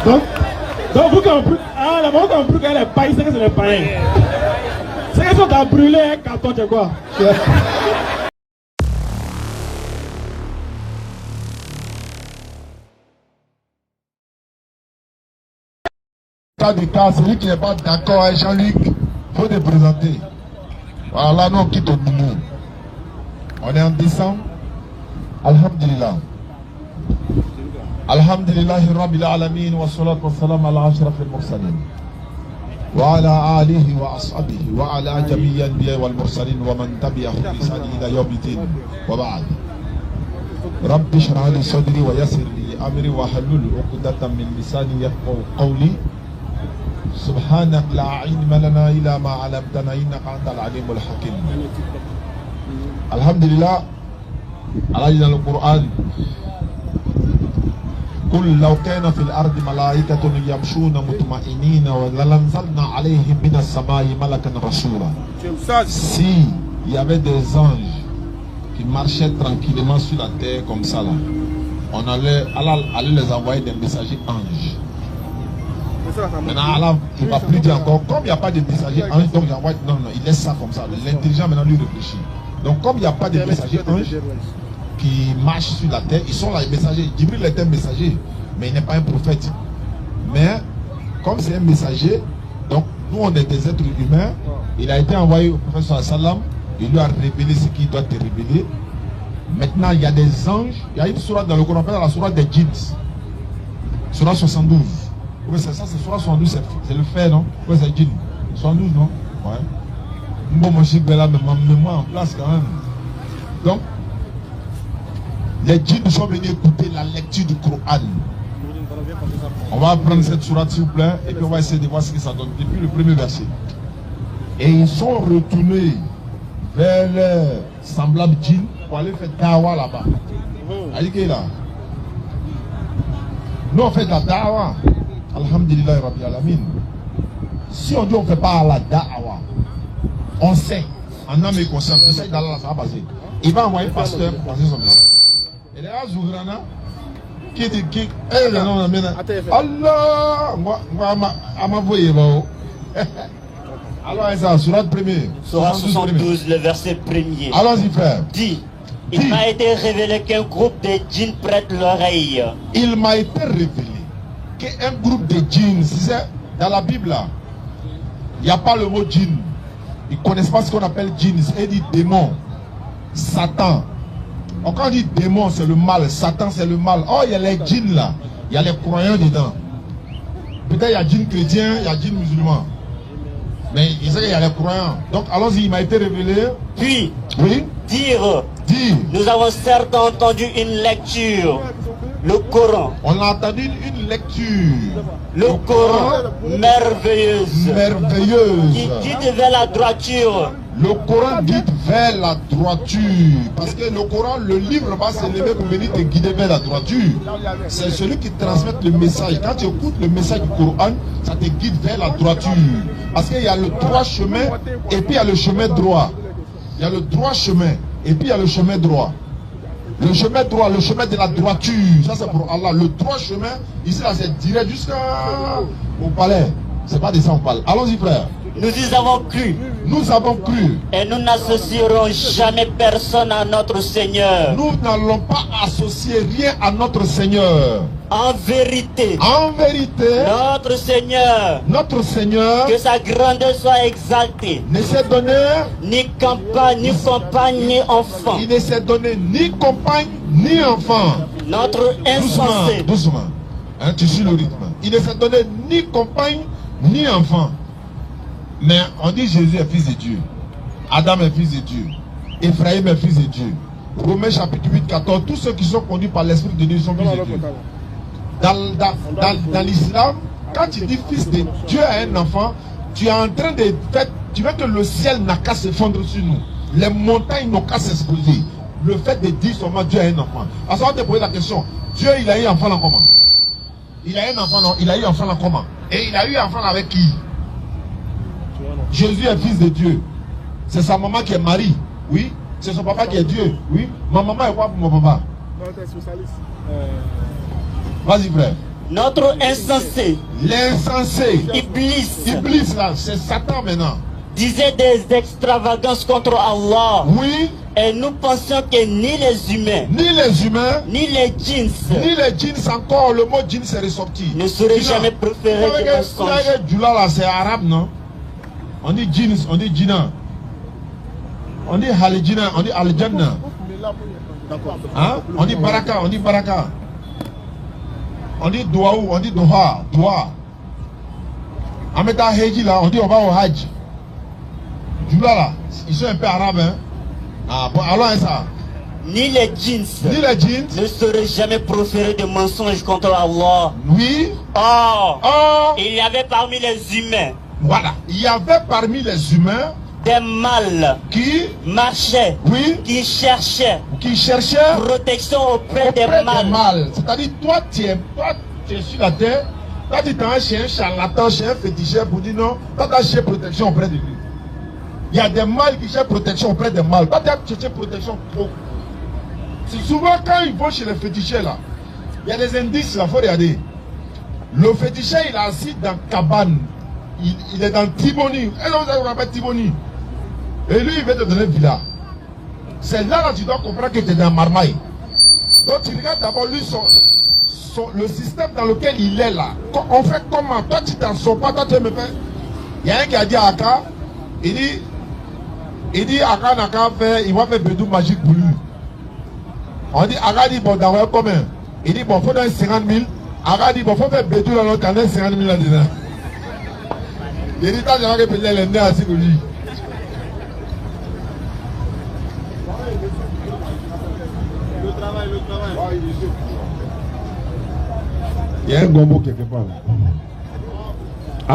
Donc vous comprenez, la maman compris qu'elle est païenne, c'est que c'est les païens. C'est qu'elles sont à brûler un carton, tu sais quoi. Cas du cas, celui qui n'est pas d'accord avec Jean-Luc, il faut te présenter. Voilà, là nous on quitte au boumou. On est en décembre. Alhamdulillah. Alhamdulillahi Rabbil Alamin wa salatu wa salam ala ashrafil mursalin. Wa ala alihi wa ashabihi wa ala jami'i anbiya wal mursalin wa man tabi'ahum bi ihsan ila yawmiddin. Wa ba'd. Rabbi shrah li sadri wa yassir li amri wa halul 'uqdatan min lisani yafqahu qawli. سبحانك لا علم لنا إلا ما علمتنا إنك أنت العليم الحكيم. الحمد لله على القرآن. قل لو كان في الأرض ملائكة يمشون مطمئنين ولنزلنا عليهم من السماء ملكا رسولا. Si il y avait des anges qui marchaient tranquillement sur la terre comme ça là, on allait les envoyer des messagers anges. Maintenant, Allah, il va plus dire encore, comme il n'y a pas de messager ange, donc j'envoie. Non, il laisse ça comme ça. L'intelligent maintenant lui réfléchit. Donc, comme il n'y a pas de messager ange qui marchent sur la terre, ils sont là, les messagers. Jibril était un messager, mais il n'est pas un prophète. Mais, comme c'est un messager, donc nous on est des êtres humains, il a été envoyé au prophète sallam, il lui a révélé ce qu'il doit te révéler. Maintenant, il y a des anges, il y a une sourate dans le Coran, la sourate des djinns, sourate 72. Oui, c'est ça, c'est soit 72, c'est le fait, non? Oui, c'est djinn. 72, non? Ouais. Bon, moi, je suis là, mais ma mémoire en place quand même. Donc, les djinns sont venus écouter la lecture du Coran. On va prendre cette sourate, s'il vous plaît, et puis on va essayer de voir ce que ça donne. Depuis le premier verset. Et ils sont retournés vers les semblables djinns pour aller faire dawa là-bas. Allez, là. Nous, on fait de la dawa. Alhamdulillah Rabbil Alamin. Si on dit on ne fait pas la da'awa, on sait, en âme et conscience, le message d'Allah ça va passer. Il va envoyer pasteur pour passer son message. Et là, Zougrana, qui dit, Allah, moi, alors, ça, surat premier. Surat 72, le verset premier. Allons-y, frère. Dit, il m'a été révélé qu'un groupe de djinns prête l'oreille. Il m'a été révélé qu'un groupe de djinns, c'est dans la Bible là, il n'y a pas le mot djinn. Ils ne connaissent pas ce qu'on appelle djinn. C'est dit démon, Satan. Donc quand on dit démon, c'est le mal, Satan c'est le mal. Oh, il y a les djinns là, il y a les croyants dedans. Peut-être il y a djinn chrétien, il y a djinn musulman. Mais il sait qu'il y a les croyants. Donc allons-y, il m'a été révélé. Puis, oui, dire, nous avons certes entendu une lecture. Le Coran. On a entendu une lecture. Le Coran merveilleuse. Merveilleuse. Qui guide vers la droiture. Le Coran guide vers la droiture. Parce que le Coran, le livre va s'élever pour venir te guider vers la droiture. C'est celui qui transmet le message. Quand tu écoutes le message du Coran, ça te guide vers la droiture. Parce qu'il y a le droit chemin et puis il y a le chemin droit. Il y a le droit chemin et puis il y a le chemin droit. Le chemin droit, le chemin de la droiture, ça c'est pour Allah. Le droit chemin, ici là c'est direct jusqu'au palais. C'est pas de ça on parle. Allons-y frère. Nous y avons cru. Nous avons cru. Et nous n'associerons jamais personne à notre Seigneur. Nous n'allons pas associer rien à notre Seigneur. En vérité. En vérité. Notre Seigneur. Que sa grandeur soit exaltée. Ne s'est donné ni compagne, ni enfant. Il ne s'est donné ni compagne, ni enfant. Notre insensé. Doucement. Hein, tu suis le rythme. Il ne s'est donné ni compagne, ni enfant. Mais on dit Jésus est fils de Dieu. Adam est fils de Dieu. Ephraïm est fils de Dieu. Romains chapitre 8, 14. Tous ceux qui sont conduits par l'Esprit de Dieu sont fils de Dieu. Dans l'islam, quand tu dis fils de Dieu à un enfant, tu es en train de faire, tu veux que le ciel n'a qu'à s'effondrer sur nous. Les montagnes n'ont qu'à s'exploser. Le fait de dire seulement Dieu a un enfant. Alors ça va te poser la question. Dieu, il a eu un enfant là comment? Il a un enfant non? Il a eu un enfant là comment? Et il a eu un enfant avec qui? Jésus est fils de Dieu. C'est sa maman qui est Marie. Oui. C'est son papa qui est Dieu. Oui. Ma maman est quoi pour mon papa? Vas-y, frère. Notre insensé, L'insensé. Iblis, Iblis, là, c'est Satan maintenant. disait des extravagances contre Allah. Oui, Et nous pensions que ni les humains, ni les humains, ni les djinns ni les djinns encore, le mot djinn s'est ressorti. ne seraient Djinna. jamais préférés des mensonges. Djula là, c'est arabe, non? On dit djinns, on dit djinna. On dit halijina, on dit aljanna. Hein? On dit baraka, on dit baraka. On dit douaou, on dit doha, doha. En mettant heji là, on dit on va au hajj. Djula là, ils sont un peu arabes, hein? Ah bon, alors ça. Ni les djinns Ni les djinns. ne seraient jamais proférés de mensonges contre Allah. Oui. Or, Oh, il y avait parmi les humains voilà. Il y avait parmi les humains des mâles qui, marchaient, oui, qui cherchaient qui cherchaient protection auprès des auprès des mâles. mâles. C'est-à-dire, toi, tu es sur la terre, toi, tu t'en chez un charlatan, chez un féticheur pour dire non, toi, tu as cherché protection auprès de lui. Il y a des mâles qui cherchent protection auprès des mâles. Toi, tu as cherché protection pour. C'est souvent quand ils vont chez les féticheurs là, il y a des indices là, il faut regarder. Le féticheur, il est assis dans cabane. Il est dans Tiboni. Et là, vous appelle Tiboni. Et lui, il veut te donner une villa. C'est là que tu dois comprendre que tu es dans Marmaille. Donc tu regardes d'abord lui, le système dans lequel il est là. On fait comment? Toi, tu t'en sors pas, toi, tu me fais. Il y a un qui a dit à Aka, il dit Aka n'a qu'à faire, il va faire bédou magique pour lui. On dit, Aka dit, bon, d'avoir combien? Il dit, bon, il faut donner 50 000. Aka dit, bon, il faut faire bédou là, l'autre, t'en as 50 000 là-dedans. Il dit, t'as jamais payé les nez assis pour lui. Le travail. Il y a un gombo quelque part là.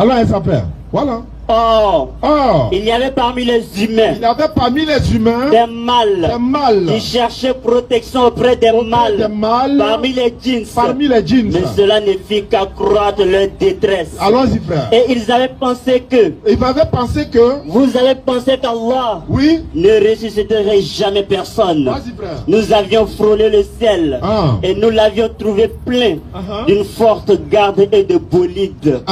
Alors, elle s'appelle. Voilà. Or, Oh, il y avait parmi les humains il y avait parmi les humains des mâles des mâles. qui cherchaient protection auprès des Des mâles mâles. parmi les djinns. Parmi les djinns. Mais cela ne fit qu'accroître leur détresse. Allons-y, frère. Et ils avaient pensé que, Il avait pensé que, vous avez pensé qu'Allah oui, ne ressusciterait jamais personne. vas-y, frère. Nous avions frôlé le ciel Ah. et nous l'avions trouvé plein d'une forte garde et de bolides.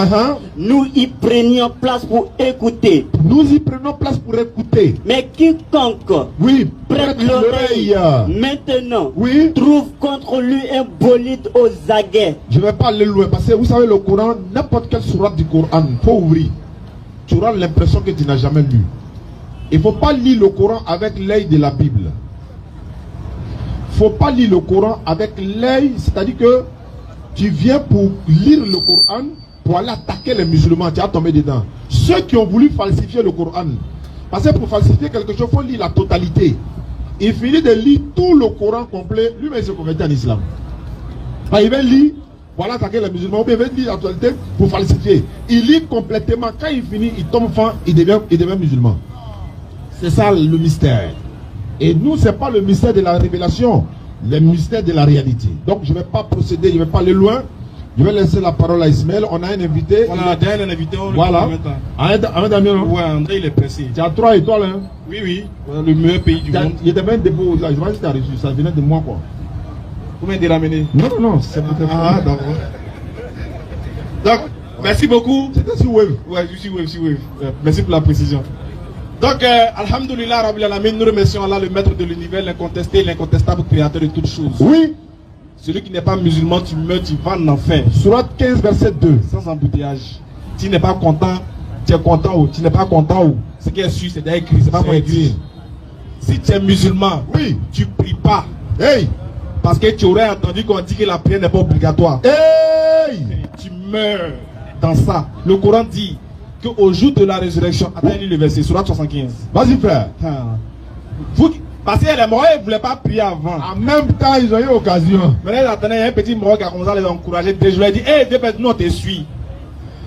Nous y prenions place pour écouter. Nous y prenons place pour écouter. Mais quiconque Oui, prête l'oreille maintenant Oui, trouve contre lui un bolide aux aguets. je ne vais pas aller loin parce que vous savez, le Coran, n'importe quelle sourate du Coran, il faut ouvrir. Tu auras l'impression que tu n'as jamais lu. Il ne faut pas lire le Coran avec l'œil de la Bible. Il ne faut pas lire le Coran avec l'œil, c'est-à-dire que tu viens pour lire le Coran, pour aller attaquer les musulmans, tu vas tomber dedans. Ceux qui ont voulu falsifier le Coran, parce que pour falsifier quelque chose, il faut lire la totalité. Il finit de lire tout le Coran complet, lui-même se convertit en islam. Il va lire, voilà attaquer les musulmans, il va lire la totalité pour falsifier. Il lit complètement, quand il finit, il tombe fin, il devient musulman. C'est ça le mystère. Et nous, ce n'est pas le mystère de la révélation, le mystère de la réalité. Donc je ne vais pas procéder, je ne vais pas aller loin. Je vais laisser la parole à Ismaël. On a un invité. Voilà, derrière un invité. Voilà. Ahmed Damien. Ouais, André, il est pressé. Tu as 3 étoiles, hein? Oui. Le meilleur pays du monde. Il y avait un dépôt là. Je vois que tu as reçu. Ça venait de moi, quoi. Combien de ramener? Non. C'est pour te faire. Ah, d'accord. Donc, merci beaucoup. C'était sur Wave. Ouais, je suis Wave. Merci pour la précision. Donc, Alhamdulillah, Rabbil Alamin, nous remercions Allah, le maître de l'univers, l'incontesté, l'incontestable créateur de toutes choses. Oui. Celui qui n'est pas musulman, tu meurs, tu vas en enfer. Sourate 15, verset 2. Sans embouteillage. Tu n'es pas content, tu es content ou tu n'es pas content ou. Ce qui est sûr, c'est déjà écrit, c'est pas pour écrire. Si tu es musulman, oui, tu pries pas. Hey! Parce que tu aurais entendu qu'on dit que la prière n'est pas obligatoire. Hey! Tu meurs dans ça. Le Coran dit qu'au jour de la résurrection, attendez le verset, Sourate 75. Vas-y, frère. Parce que les morts ne voulaient pas prier avant. En même temps, ils ont eu l'occasion. Maintenant, attendez, il y a un petit mort qui a commencé à les encourager. Je lui ai dit, hé, nous on te suit.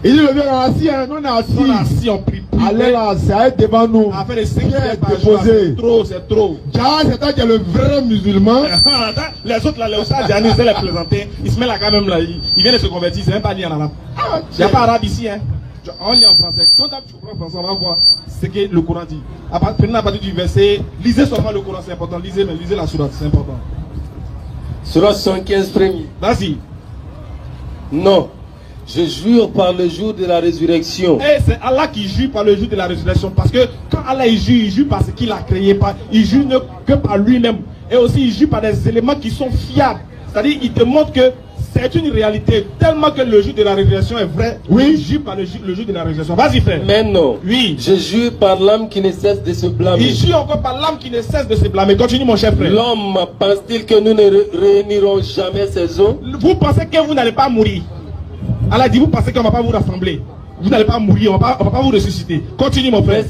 Il dit, le vieux, on est assis, hein, nous on est assis. On est assis, on prie. Allez là, c'est devant nous. On a fait les 5 prières par jour. C'est trop, c'est trop. C'est toi qui es le vrai musulman. Les autres là, les Oustaz Diané, c'est les présenter. Ils se mettent là quand même là. Ils viennent de se convertir, c'est même pas lié en arabe. Il n'y a pas arabe ici, hein. On lit en français. Quand tu comprends français, on va voir ce que le Coran dit. À partir du verset, lisez seulement le Coran, c'est important. Lisez la sourate, c'est important. Sourate 75 premier. Vas-y. Non. Je jure par le jour de la résurrection. Et c'est Allah qui jure par le jour de la résurrection. Parce que quand Allah il jure par ce qu'il a créé. Il jure que par lui-même. Et aussi il jure par des éléments qui sont fiables. C'est-à-dire il te montre que c'est une réalité. Tellement que le jour de la résurrection est vrai. Oui. Il jure par le jour de la résurrection. Vas-y frère. Mais non. Oui. Je jure par l'âme qui ne cesse de se blâmer. Il jure encore par l'âme qui ne cesse de se blâmer. Continue mon cher frère. L'homme pense-t-il que nous ne réunirons jamais ses os? Vous pensez que vous n'allez pas mourir? Allah dit, vous pensez qu'on ne va pas vous rassembler? Vous n'allez pas mourir, on ne va pas vous ressusciter. Continue mon frère.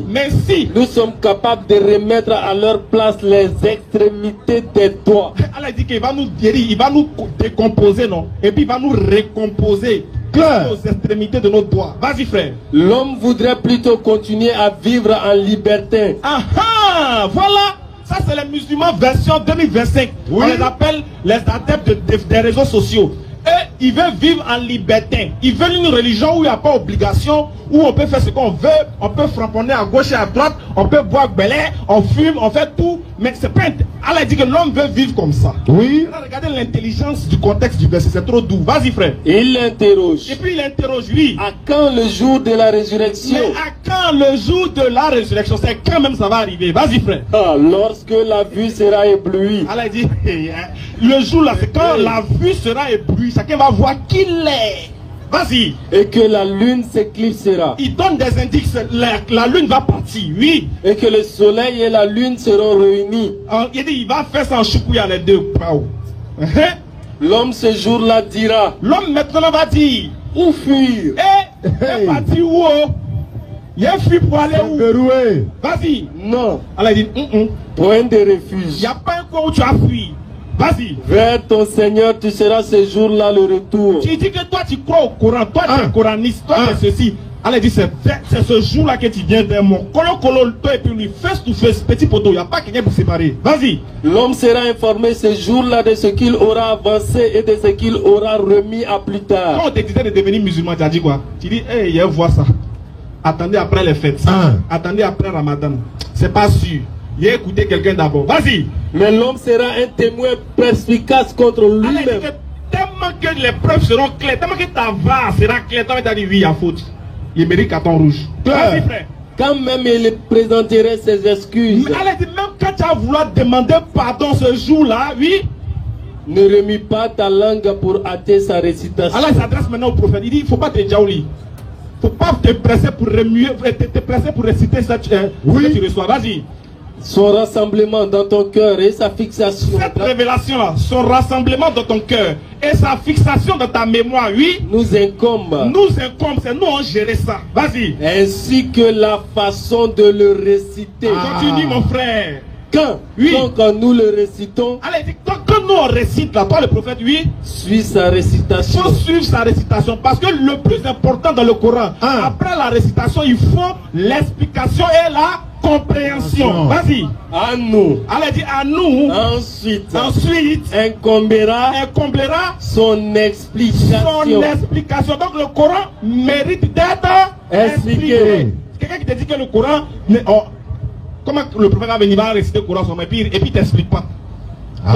Mais si nous sommes capables de remettre à leur place les extrémités des doigts. Allah dit qu'il va nous guérir, il va nous décomposer, non? Et puis il va nous récomposer aux extrémités de nos doigts. Vas-y frère. L'homme voudrait plutôt continuer à vivre en liberté. Ah ah, voilà. Ça c'est les musulmans version 2025. Oui. On les appelle les adeptes des réseaux sociaux. Et ils veulent vivre en liberté. Ils veulent une religion où il n'y a pas d'obligation, où on peut faire ce qu'on veut, on peut frapponner à gauche et à droite, on peut boire belé, on fume, on fait tout. Mais c'est pas. Allah dit que l'homme veut vivre comme ça. Oui. Regardez l'intelligence du contexte du verset, c'est trop doux. Vas-y frère. Et il l'interroge. Et puis il interroge, oui. À quand le jour de la résurrection? Mais à quand le jour de la résurrection? C'est quand même ça va arriver. Vas-y frère. Ah, lorsque la vue sera éblouie. Allah dit, le jour là, c'est quand la vue sera éblouie. Chacun va voir qui l'est. Vas-y. Et que la lune s'éclipsera. Il donne des indices. La lune va partir, oui. Et que le soleil et la lune seront réunis. Il dit, il va faire ça en choukouya les deux. L'homme ce jour-là dira. L'homme maintenant va dire. Où fuir? Il est parti où? Il est fui pour aller où? Vas-y. Non. Allah dit, point de refuge. Il n'y a pas un coin où tu as fui. Vas-y. Vers ton Seigneur, tu seras ce jour-là le retour. Tu dis que toi tu crois au Coran, toi tu es coraniste, toi tu es ceci. Allah dit c'est ce jour-là que tu viens vers moi. Colo, toi et puis lui, face to face, petit poteau, il n'y a pas quelqu'un pour séparer. Vas-y. L'homme sera informé ce jour-là de ce qu'il aura avancé et de ce qu'il aura remis à plus tard. Quand on te disait de devenir musulman, tu as dit quoi? Tu dis, hey, il voir ça. Attendez après les fêtes. Attendez après Ramadan. C'est pas sûr. Il a écouté quelqu'un d'abord. Vas-y. Mais l'homme sera un témoin perspicace contre lui-même. Tellement que les preuves seront claires, tellement que ta voix sera claire, toi tu as dit oui, il y a faute. Il mérite carton rouge. Vas-y frère. Quand même il présenterait ses excuses. Mais Allah dit même quand tu as voulu demander pardon ce jour-là, oui. Ne remue pas ta langue pour hâter sa récitation. Allah s'adresse maintenant au prophète. Il dit il ne faut pas te jaouli. Il ne faut pas te presser pour remuer, te presser pour réciter ça que tu reçois. Vas-y. Son rassemblement dans ton cœur et sa fixation. Cette révélation-là, son rassemblement dans ton cœur et sa fixation dans ta mémoire, oui. Nous incombe. C'est nous on gère ça. Vas-y. Ainsi que la façon de le réciter. Continue mon frère. Quand nous le récitons. Allez, quand nous on récite là, toi le prophète, oui. Suis sa récitation. Il faut suivre sa récitation parce que le plus important dans le Coran, après la récitation, il faut l'explication et la compréhension. Vas-y. À nous. Allez, dit à nous. Ensuite. Incombera son explication. Donc le Coran mérite d'être expliqué. Quelqu'un qui te dit que le Coran... comment le prophète va venir, va réciter le Coran et puis il ne t'explique pas.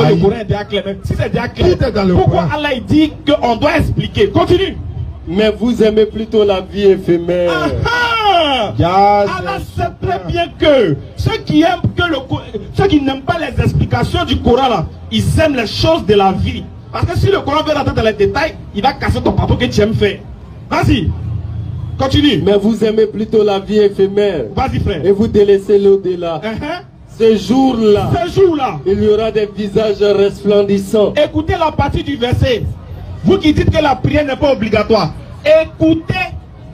Le Coran est déjà clair. Si c'est déjà clair, pourquoi Allah dit qu'on doit expliquer? Continue. Mais vous aimez plutôt la vie éphémère. Allah sait très bien que ceux qui n'aiment pas les explications du Coran là, ils aiment les choses de la vie. Parce que si le Coran veut rentrer dans les détails, il va casser ton papa que tu aimes faire. Vas-y. Continue. Mais vous aimez plutôt la vie éphémère. Vas-y frère. Et vous délaissez l'au-delà. Ce jour-là, il y aura des visages resplendissants. Écoutez la partie du verset. Vous qui dites que la prière n'est pas obligatoire, écoutez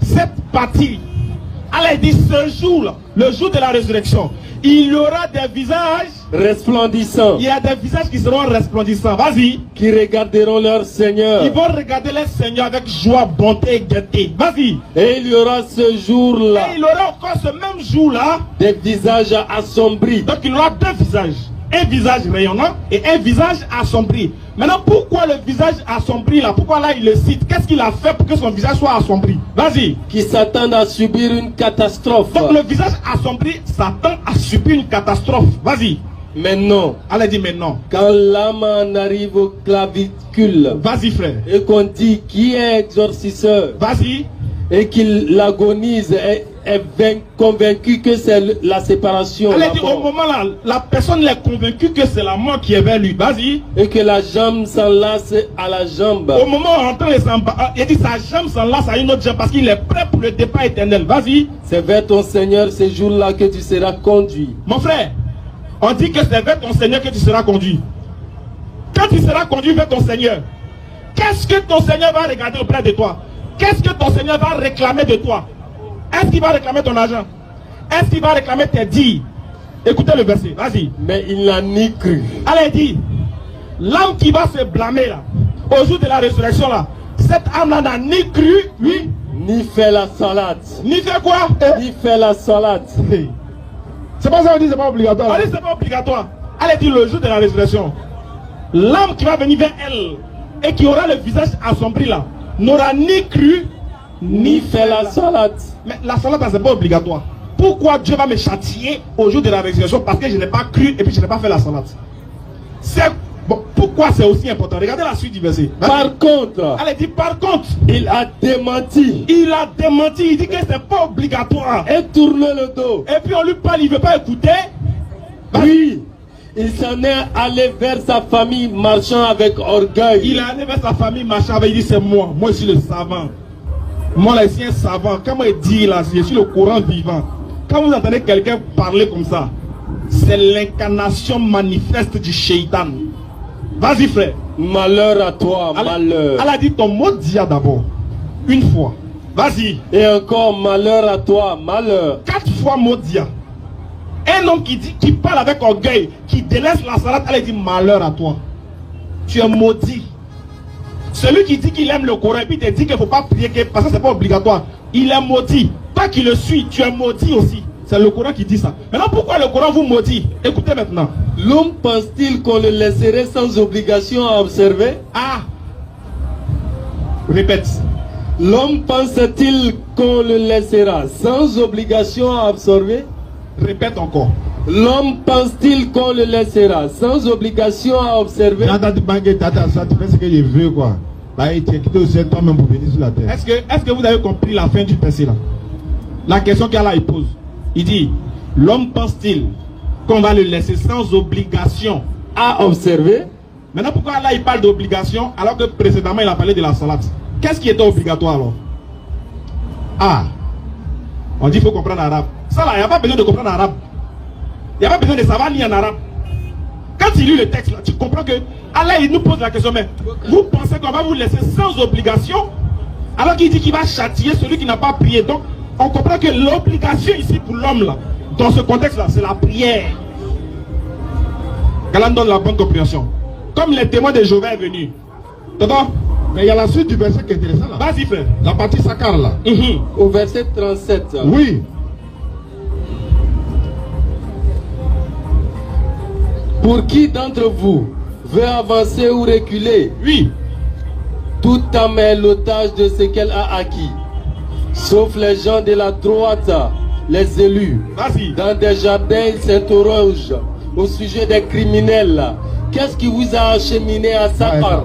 cette partie. Allah dit ce jour-là, le jour de la résurrection, il y aura des visages resplendissants. Il y a des visages qui seront resplendissants. Vas-y. Qui regarderont leur Seigneur. Ils vont regarder leur Seigneur avec joie, bonté et gaieté. Vas-y. Et il y aura ce jour-là. Et il y aura encore ce même jour-là des visages assombris. Donc il y aura deux visages. Un visage rayonnant et un visage assombri. Maintenant, pourquoi le visage assombri là? Pourquoi là il le cite? Qu'est-ce qu'il a fait pour que son visage soit assombri? Vas-y. Qui s'attendent à subir une catastrophe. Donc le visage assombri s'attend à subir une catastrophe. Vas-y. Maintenant. Elle dit maintenant. Quand l'âme en arrive au clavicule. Vas-y frère. Et qu'on dit qui est exorcisseur. Vas-y. Et qu'il agonise est convaincu que c'est la séparation. Elle dit au moment là, la personne est convaincue que c'est la mort qui est vers lui. Vas-y. Et que la jambe s'enlace à la jambe. Au moment où on entend les il dit sa jambe s'enlace à une autre jambe parce qu'il est prêt pour le départ éternel. Vas-y. C'est vers ton Seigneur ce jour-là que tu seras conduit. Mon frère, on dit que c'est vers ton Seigneur que tu seras conduit. Quand tu seras conduit vers ton Seigneur, qu'est-ce que ton Seigneur va regarder auprès de toi? Qu'est-ce que ton Seigneur va réclamer de toi? Est-ce qu'il va réclamer ton argent? Est-ce qu'il va réclamer tes dires? Écoutez le verset, vas-y. Mais il n'a ni cru. Allez, dit, l'âme qui va se blâmer là, au jour de la résurrection là, cette âme-là n'a ni cru, oui, ni fait la salade. Ni fait quoi? Ni fait la salade. C'est pas ça on dit, c'est pas obligatoire. On dit c'est pas obligatoire. Allez, dit le jour de la résurrection, l'âme qui va venir vers elle et qui aura le visage assombri là, n'aura ni cru, ni fait la salade. Mais la salade, c'est pas obligatoire. Pourquoi Dieu va me châtier au jour de la résurrection? Parce que je n'ai pas cru et puis je n'ai pas fait la salade. C'est bon, pourquoi c'est aussi important? Regardez la suite du verset. Par contre, elle dit par contre, il a démenti. Il a démenti, il dit que c'est pas obligatoire. Et tourne le dos. Et puis on lui parle, il veut pas écouter. Oui. Il s'en est allé vers sa famille marchant avec orgueil. Il est allé vers sa famille marchant avec, il dit c'est moi. Moi je suis le savant. Moi là je suis un savant. Quand moi je dis là, je suis le courant vivant. Quand vous entendez quelqu'un parler comme ça, c'est l'incarnation manifeste du shaitan. Vas-y frère. Malheur à toi, malheur. Elle a dit ton mot dia d'abord. Une fois. Vas-y. Et encore malheur à toi, malheur. 4 fois mot dia. Un homme qui parle avec orgueil, qui délaisse la salade, elle dit malheur à toi. Tu es maudit. Celui qui dit qu'il aime le Coran et puis te dit qu'il ne faut pas prier parce que ce n'est pas obligatoire, il est maudit. Toi qui le suis, tu es maudit aussi. C'est le Coran qui dit ça. Maintenant, pourquoi le Coran vous maudit? Écoutez maintenant. L'homme pense-t-il qu'on le laisserait sans obligation à observer? Ah. Répète. L'homme pense-t-il qu'on le laissera sans obligation à observer? Répète encore. L'homme pense-t-il qu'on le laissera sans obligation à observer? Ce que je veux quoi. Toi-même pour venir sur la terre. Est-ce que vous avez compris la fin du verset là? La question qu'Allah il pose. Il dit, l'homme pense-t-il qu'on va le laisser sans obligation à observer? Maintenant pourquoi Allah il parle d'obligation alors que précédemment il a parlé de la salade? Qu'est-ce qui était obligatoire alors? Ah, on dit qu'il faut comprendre l'arabe. Ça là, il n'y a pas besoin de comprendre l'arabe. Il n'y a pas besoin de savoir lire en arabe. Quand tu lis le texte là, tu comprends que Allah il nous pose la question, mais vous pensez qu'on va vous laisser sans obligation alors qu'il dit qu'il va châtier celui qui n'a pas prié? Donc on comprend que l'obligation ici pour l'homme là, dans ce contexte là, c'est la prière. Qu'Allah donne la bonne compréhension. Comme les témoins de Jéhovah est venu. T'entends? Mais il y a la suite du verset qui est intéressant là. Vas-y frère. La partie Sakar là. Au verset 37. Oui. Pour qui d'entre vous veut avancer ou reculer? Oui. Toute âme est l'otage de ce qu'elle a acquis. Sauf les gens de la droite, les élus. Vas-y. Dans des jardins, ils s'interrogent au sujet des criminels. Qu'est-ce qui vous a acheminé à Sakar?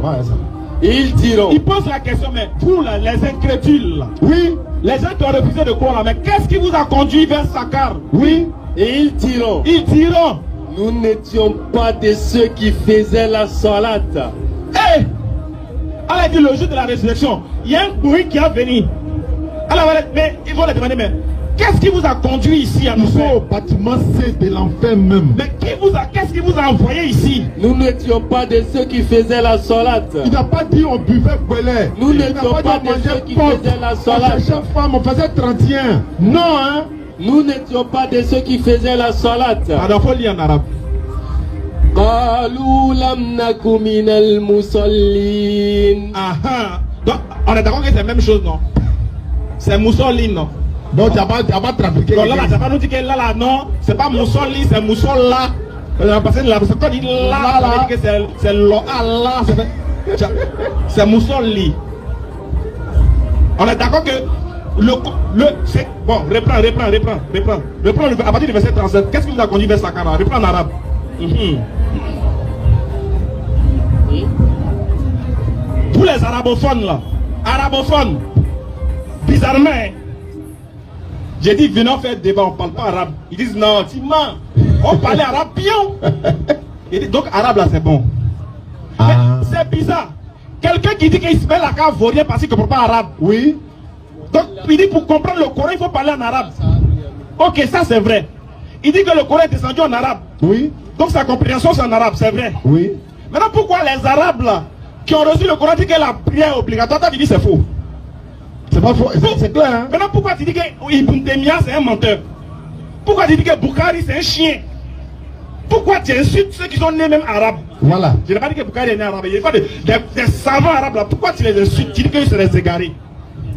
Et ils diront. Ils posent la question, mais vous là, les incrédules là. Oui. Les gens qui ont refusé de croire là, mais qu'est-ce qui vous a conduit vers Sakar? Oui. Et ils diront. Ils diront. Nous n'étions pas de ceux qui faisaient la salade. Hé! Allah dit le jour de la résurrection, il y a un bruit qui a venu. Alors, mais ils vont les demander, mais qu'est-ce qui vous a conduit ici à nous faire? Au bâtiment C de l'enfer même. Mais qu'est-ce qui vous a envoyé ici? Nous n'étions pas de ceux qui faisaient la salade. Il n'a pas dit on buvait brûlait. Nous n'étions pas de ceux qui faisaient la salade. On cherchait femme, on faisait 31. Non, hein? Nous n'étions pas de ceux qui faisaient la salade. Alors, il faut lire en arabe. قالوا لم نكن من المصلين. Donc, on est d'accord que c'est la même chose, non? C'est Moussolini, non? Donc, tu n'as pas trafiqué. Donc là, tu n'as pas nous dit que là, non, c'est pas Moussolini, c'est Moussola. Parce que quand on dit là, ça veut dire que c'est Allah. C'est Moussolini. On est d'accord que c'est bon, reprends à partir du verset 37. Qu'est-ce qui vous a conduit vers Sakara? Reprends en arabe. Pour les arabophones là, arabophones, bizarrement, j'ai dit venons faire débat, on parle pas arabe. Ils disent non, tu mens, on parlait arabe bien. Et donc arabe là c'est bon. C'est bizarre. Quelqu'un qui dit qu'il se met la cave vaurien parce qu'il ne comprend pas arabe. Oui. Donc il dit pour comprendre le Coran il faut parler en arabe. Ok, ça c'est vrai. Il dit que le Coran est descendu en arabe. Oui. Donc sa compréhension c'est en arabe, c'est vrai. Oui. Maintenant pourquoi les arabes là qui ont reçu le Coran disent que la prière est obligatoire, toi tu dis c'est faux. C'est pas faux, c'est clair hein. Maintenant pourquoi tu dis que Ibn Taymiyyah c'est un menteur? Pourquoi tu dis que Bukhari c'est un chien? Pourquoi tu insultes ceux qui sont nés même arabes? Voilà. Je n'ai pas dit que Bukhari est né arabe. Il y a pas des savants arabes là. Pourquoi tu les insultes? Tu dis qu'ils sont des égarés.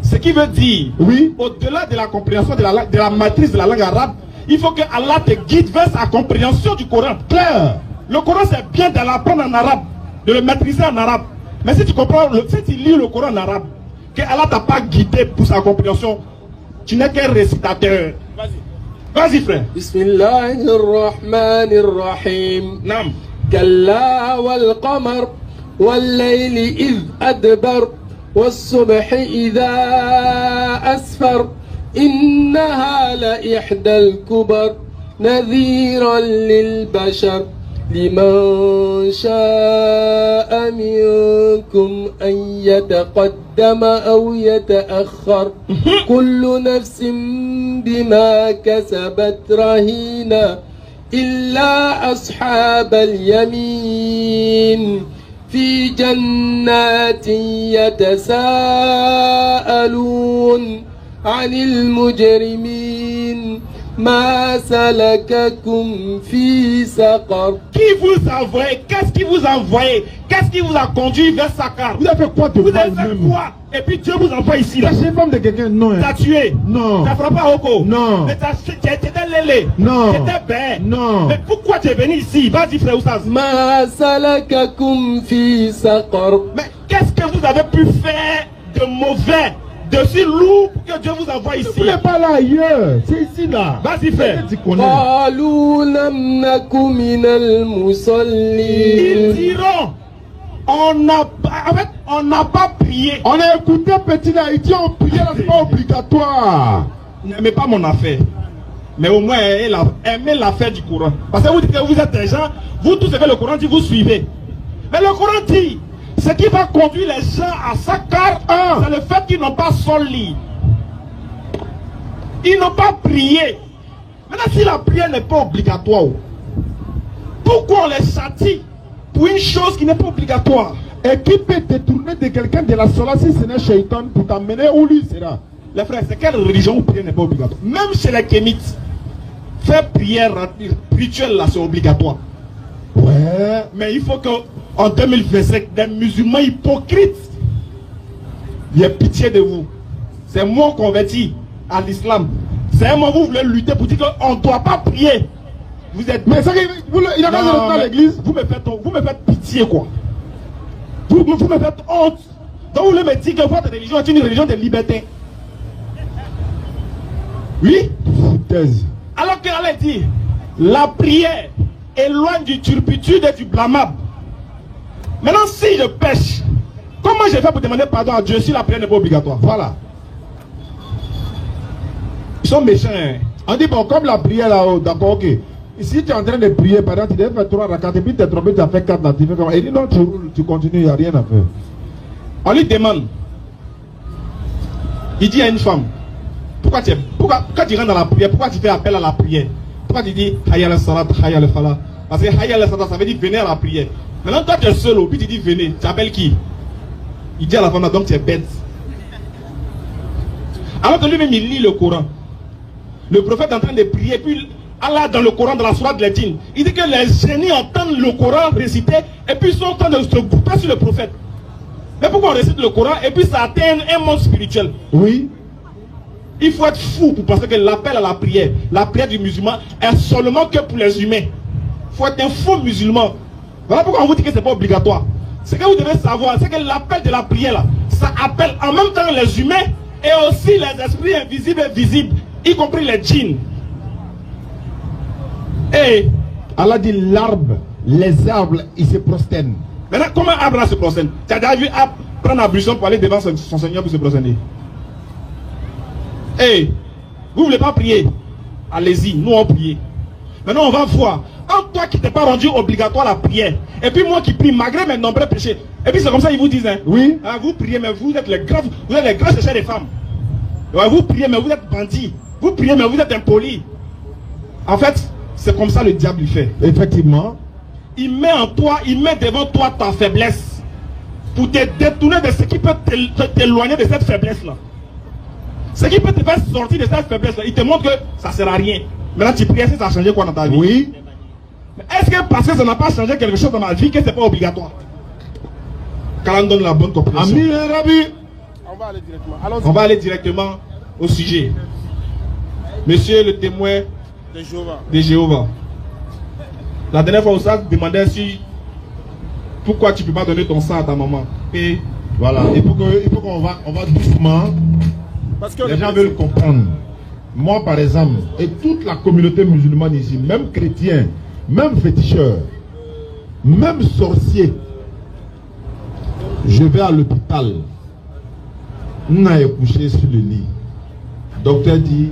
Ce qui veut dire, oui, au-delà de la compréhension de la matrice de la langue arabe, il faut que Allah te guide vers sa compréhension du Coran. Clair. Le Coran c'est bien de l'apprendre en arabe, de le maîtriser en arabe. Mais si tu comprends, si tu lis le Coran en arabe, que Allah t'a pas guidé pour sa compréhension, tu n'es qu'un récitateur. Vas-y. Vas-y frère. Bismillahirrahmanirrahim. Nam. Kalla wal qamar wal layli idh adbar والصبح إذا أسفر إنها لإحدى الكبر نذيرا للبشر لمن شاء منكم أن يتقدم أو يتأخر كل نفس بما كسبت رهينة إلا أصحاب اليمين في جنات يتساءلون عن المجرمين ما سلككم في سقر. Qui vous a envoyé? Qu'est-ce qui vous a envoyé? Qu'est-ce qui vous a conduit vers Sakar? Vous avez fait quoi de vous avez fait quoi? Et puis Dieu vous envoie ici là. C'est une femme de quelqu'un? Non. T'as tué? Non. T'as frappé à Oko? Non. Mais t'étais lélé? Non. T'étais bête? Non. Mais pourquoi tu es venu ici? Vas-y frère Oussaz. ما سلككم في سقر. Mais qu'est-ce que vous avez pu faire de mauvais, de si lourd pour que Dieu vous envoie ici? Vous n'êtes pas là ailleurs, c'est ici là. Vas-y frère. قالوا لم نك من المصلين. Ils diront, on n'a pas prié. On a écouté petit là, il dit on priait là, c'est pas obligatoire. N'aimez pas mon affaire. Mais au moins aimez l'affaire du Coran. Parce que vous dites que vous êtes des gens, vous tout ce que le Coran dit, vous suivez. Mais le Coran dit, ce qui va conduire les gens à Sakar, c'est le fait qu'ils n'ont pas soli. Ils n'ont pas prié. Maintenant, si la prière n'est pas obligatoire, pourquoi on les châtie pour une chose qui n'est pas obligatoire? Et qui peut détourner de quelqu'un de la sola si ce n'est Shaitan pour t'amener où lui sera? Les frères, c'est quelle religion où prière n'est pas obligatoire? Même chez les Kémites, faire prière rituelle là, c'est obligatoire. Ouais. Mais il faut qu'en 2025, des musulmans hypocrites, il y ait pitié de vous. C'est moi converti à l'islam. C'est un moment où vous voulez lutter pour dire qu'on ne doit pas prier. Vous êtes. Mais ça, il a pas de dans l'église. Vous me faites pitié quoi. Vous me faites honte. Donc vous voulez me dire que votre religion est une religion de liberté. Oui. Thèse. Alors qu'Allah dit, la prière éloigne du turpitude et du blâmable. Maintenant, si je pêche, comment je fais pour demander pardon à Dieu si la prière n'est pas obligatoire? Voilà. Ils sont méchants. Hein. On dit, bon, comme la prière là-haut, d'accord, ok. Si tu es en train de prier, par exemple, tu devais faire 3 rakats, et puis tu es trompé, tu as fait 4 là, tu fais comment? Il dit, non, tu continues, il n'y a rien à faire. On lui demande. Il dit à une femme, pourquoi tu rentres dans la prière, pourquoi tu fais appel à la prière? Pourquoi tu dis Hayya al-salat, Hayya al-falah? Parce que Hayya al-salat, ça veut dire venez à la prière. Maintenant, toi tu es seul, puis tu dis venez. Tu appelles qui? Il dit à la femme, donc tu es bête. Alors que lui-même il lit le Coran. Le prophète est en train de prier, puis Allah dans le Coran, dans la sourate de l'Edine, il dit que les génies entendent le Coran réciter, et puis ils sont en train de se grouper sur le prophète. Mais pourquoi on récite le Coran et puis ça atteint un monde spirituel? Oui. Il faut être fou pour penser que l'appel à la prière du musulman est seulement que pour les humains. Il faut être un faux musulman. Voilà pourquoi on vous dit que ce n'est pas obligatoire. Ce que vous devez savoir, c'est que l'appel de la prière, là, ça appelle en même temps les humains et aussi les esprits invisibles et visibles, y compris les djinns. Et Allah dit l'arbre, les arbres, ils se prosternent. Maintenant, comment arbre là se prosterne? Tu as déjà vu arbre prendre ablution pour aller devant son Seigneur pour se prosterner? Hey, vous ne voulez pas prier? Allez-y, nous on prie. Maintenant on va voir. Entre toi qui t'es pas rendu obligatoire la prière, et puis moi qui prie malgré mes nombreux péchés, et puis c'est comme ça ils vous disent, hein, oui, hein, vous priez mais vous êtes les grands chercheurs des femmes. Ouais, vous priez mais vous êtes bandits. Vous priez mais vous êtes impolis. En fait, c'est comme ça le diable il fait. Effectivement. Il met en toi, il met devant toi ta faiblesse pour te détourner de ce qui peut t'éloigner de cette faiblesse-là. Ce qui peut te faire sortir de cette faiblesse-là, il te montre que ça ne sert à rien. Maintenant tu pries, est-ce que ça a changé quoi dans ta vie? Oui. Mais est-ce que parce que ça n'a pas changé quelque chose dans ma vie que ce n'est pas obligatoire? Qu'Allah donne la bonne compréhension. Ami Rabbi. On va aller directement au sujet. Monsieur le témoin de Jéhovah. La dernière fois, Oussad demandait si pourquoi tu ne peux pas donner ton sang à ta maman. Et voilà, il faut qu'on va doucement. Parce que les gens veulent comprendre. Moi, par exemple, et toute la communauté musulmane ici, même chrétiens, même féticheurs, même sorciers, je vais à l'hôpital. On a couché sur le lit. Le docteur dit,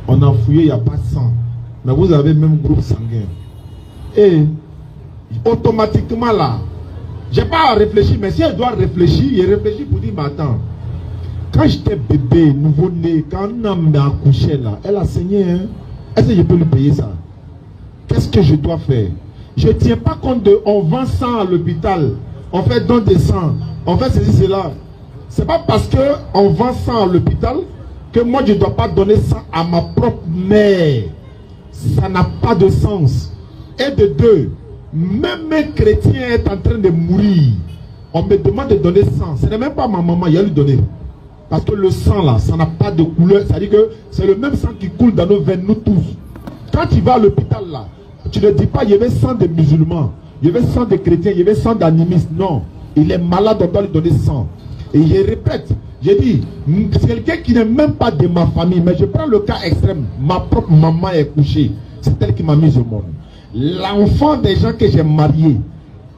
on a fouillé, il n'y a pas de sang. Mais vous avez même groupe sanguin. Et automatiquement là, je n'ai pas à réfléchir, mais si elle doit réfléchir, il réfléchit pour dire, mais attends, quand j'étais bébé, nouveau-né, quand on m'a accouché là, elle a saigné, hein? Est-ce que je peux lui payer ça? Qu'est-ce que je dois faire? Je ne tiens pas compte de, on vend sang à l'hôpital, on fait don de sang, on fait ceci, cela. C'est pas parce qu'on vend sang à l'hôpital que moi je ne dois pas donner sang à ma propre mère. Ça n'a pas de sens. Et de deux, même un chrétien est en train de mourir. On me demande de donner sang. Ce n'est même pas ma maman, il a lui donné. Parce que le sang là, ça n'a pas de couleur. C'est-à-dire que c'est le même sang qui coule dans nos veines, nous tous. Quand tu vas à l'hôpital là, tu ne dis pas, il y avait sang de musulmans, il y avait sang de chrétiens, il y avait sang d'animistes. Non, il est malade, on doit lui donner sang. Et je répète, j'ai dit, c'est quelqu'un qui n'est même pas de ma famille, mais je prends le cas extrême. Ma propre maman est couchée. C'est elle qui m'a mise au monde. L'enfant des gens que j'ai mariés,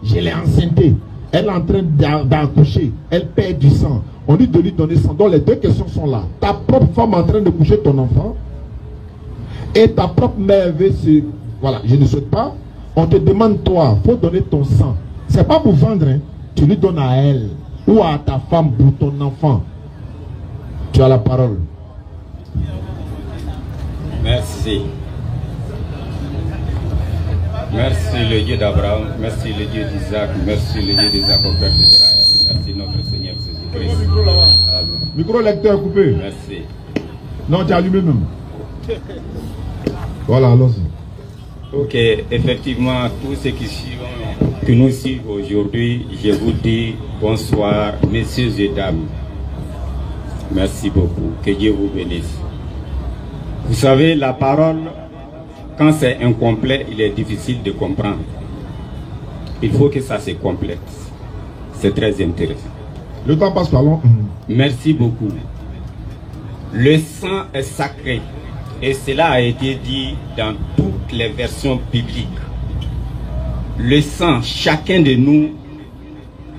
je l'ai enceinté. Elle est en train d'accoucher. Elle perd du sang. On dit de lui donner sang. Donc les deux questions sont là. Ta propre femme est en train de coucher ton enfant. Et ta propre mère veut se... Voilà, je ne souhaite pas. On te demande, toi, il faut donner ton sang. C'est pas pour vendre, hein. Tu lui donnes à elle. Ou à ta femme pour ton enfant. Tu as la parole. Merci. Merci le Dieu d'Abraham, merci le Dieu d'Isaac, merci le Dieu des Jacob, Père d'Israël, merci notre Seigneur Jésus-Christ. Micro lecteur coupé. Merci. Non, tu as allumé même. Voilà, allons-y. Ok, effectivement, tous ceux que nous suivons aujourd'hui, je vous dis bonsoir, messieurs et dames. Merci beaucoup, que Dieu vous bénisse. Vous savez, la parole, quand c'est incomplet, il est difficile de comprendre. Il faut que ça se complète. C'est très intéressant. Le temps passe par long. Merci beaucoup. Le sang est sacré. Et cela a été dit dans toutes les versions bibliques. Le sang, chacun de nous,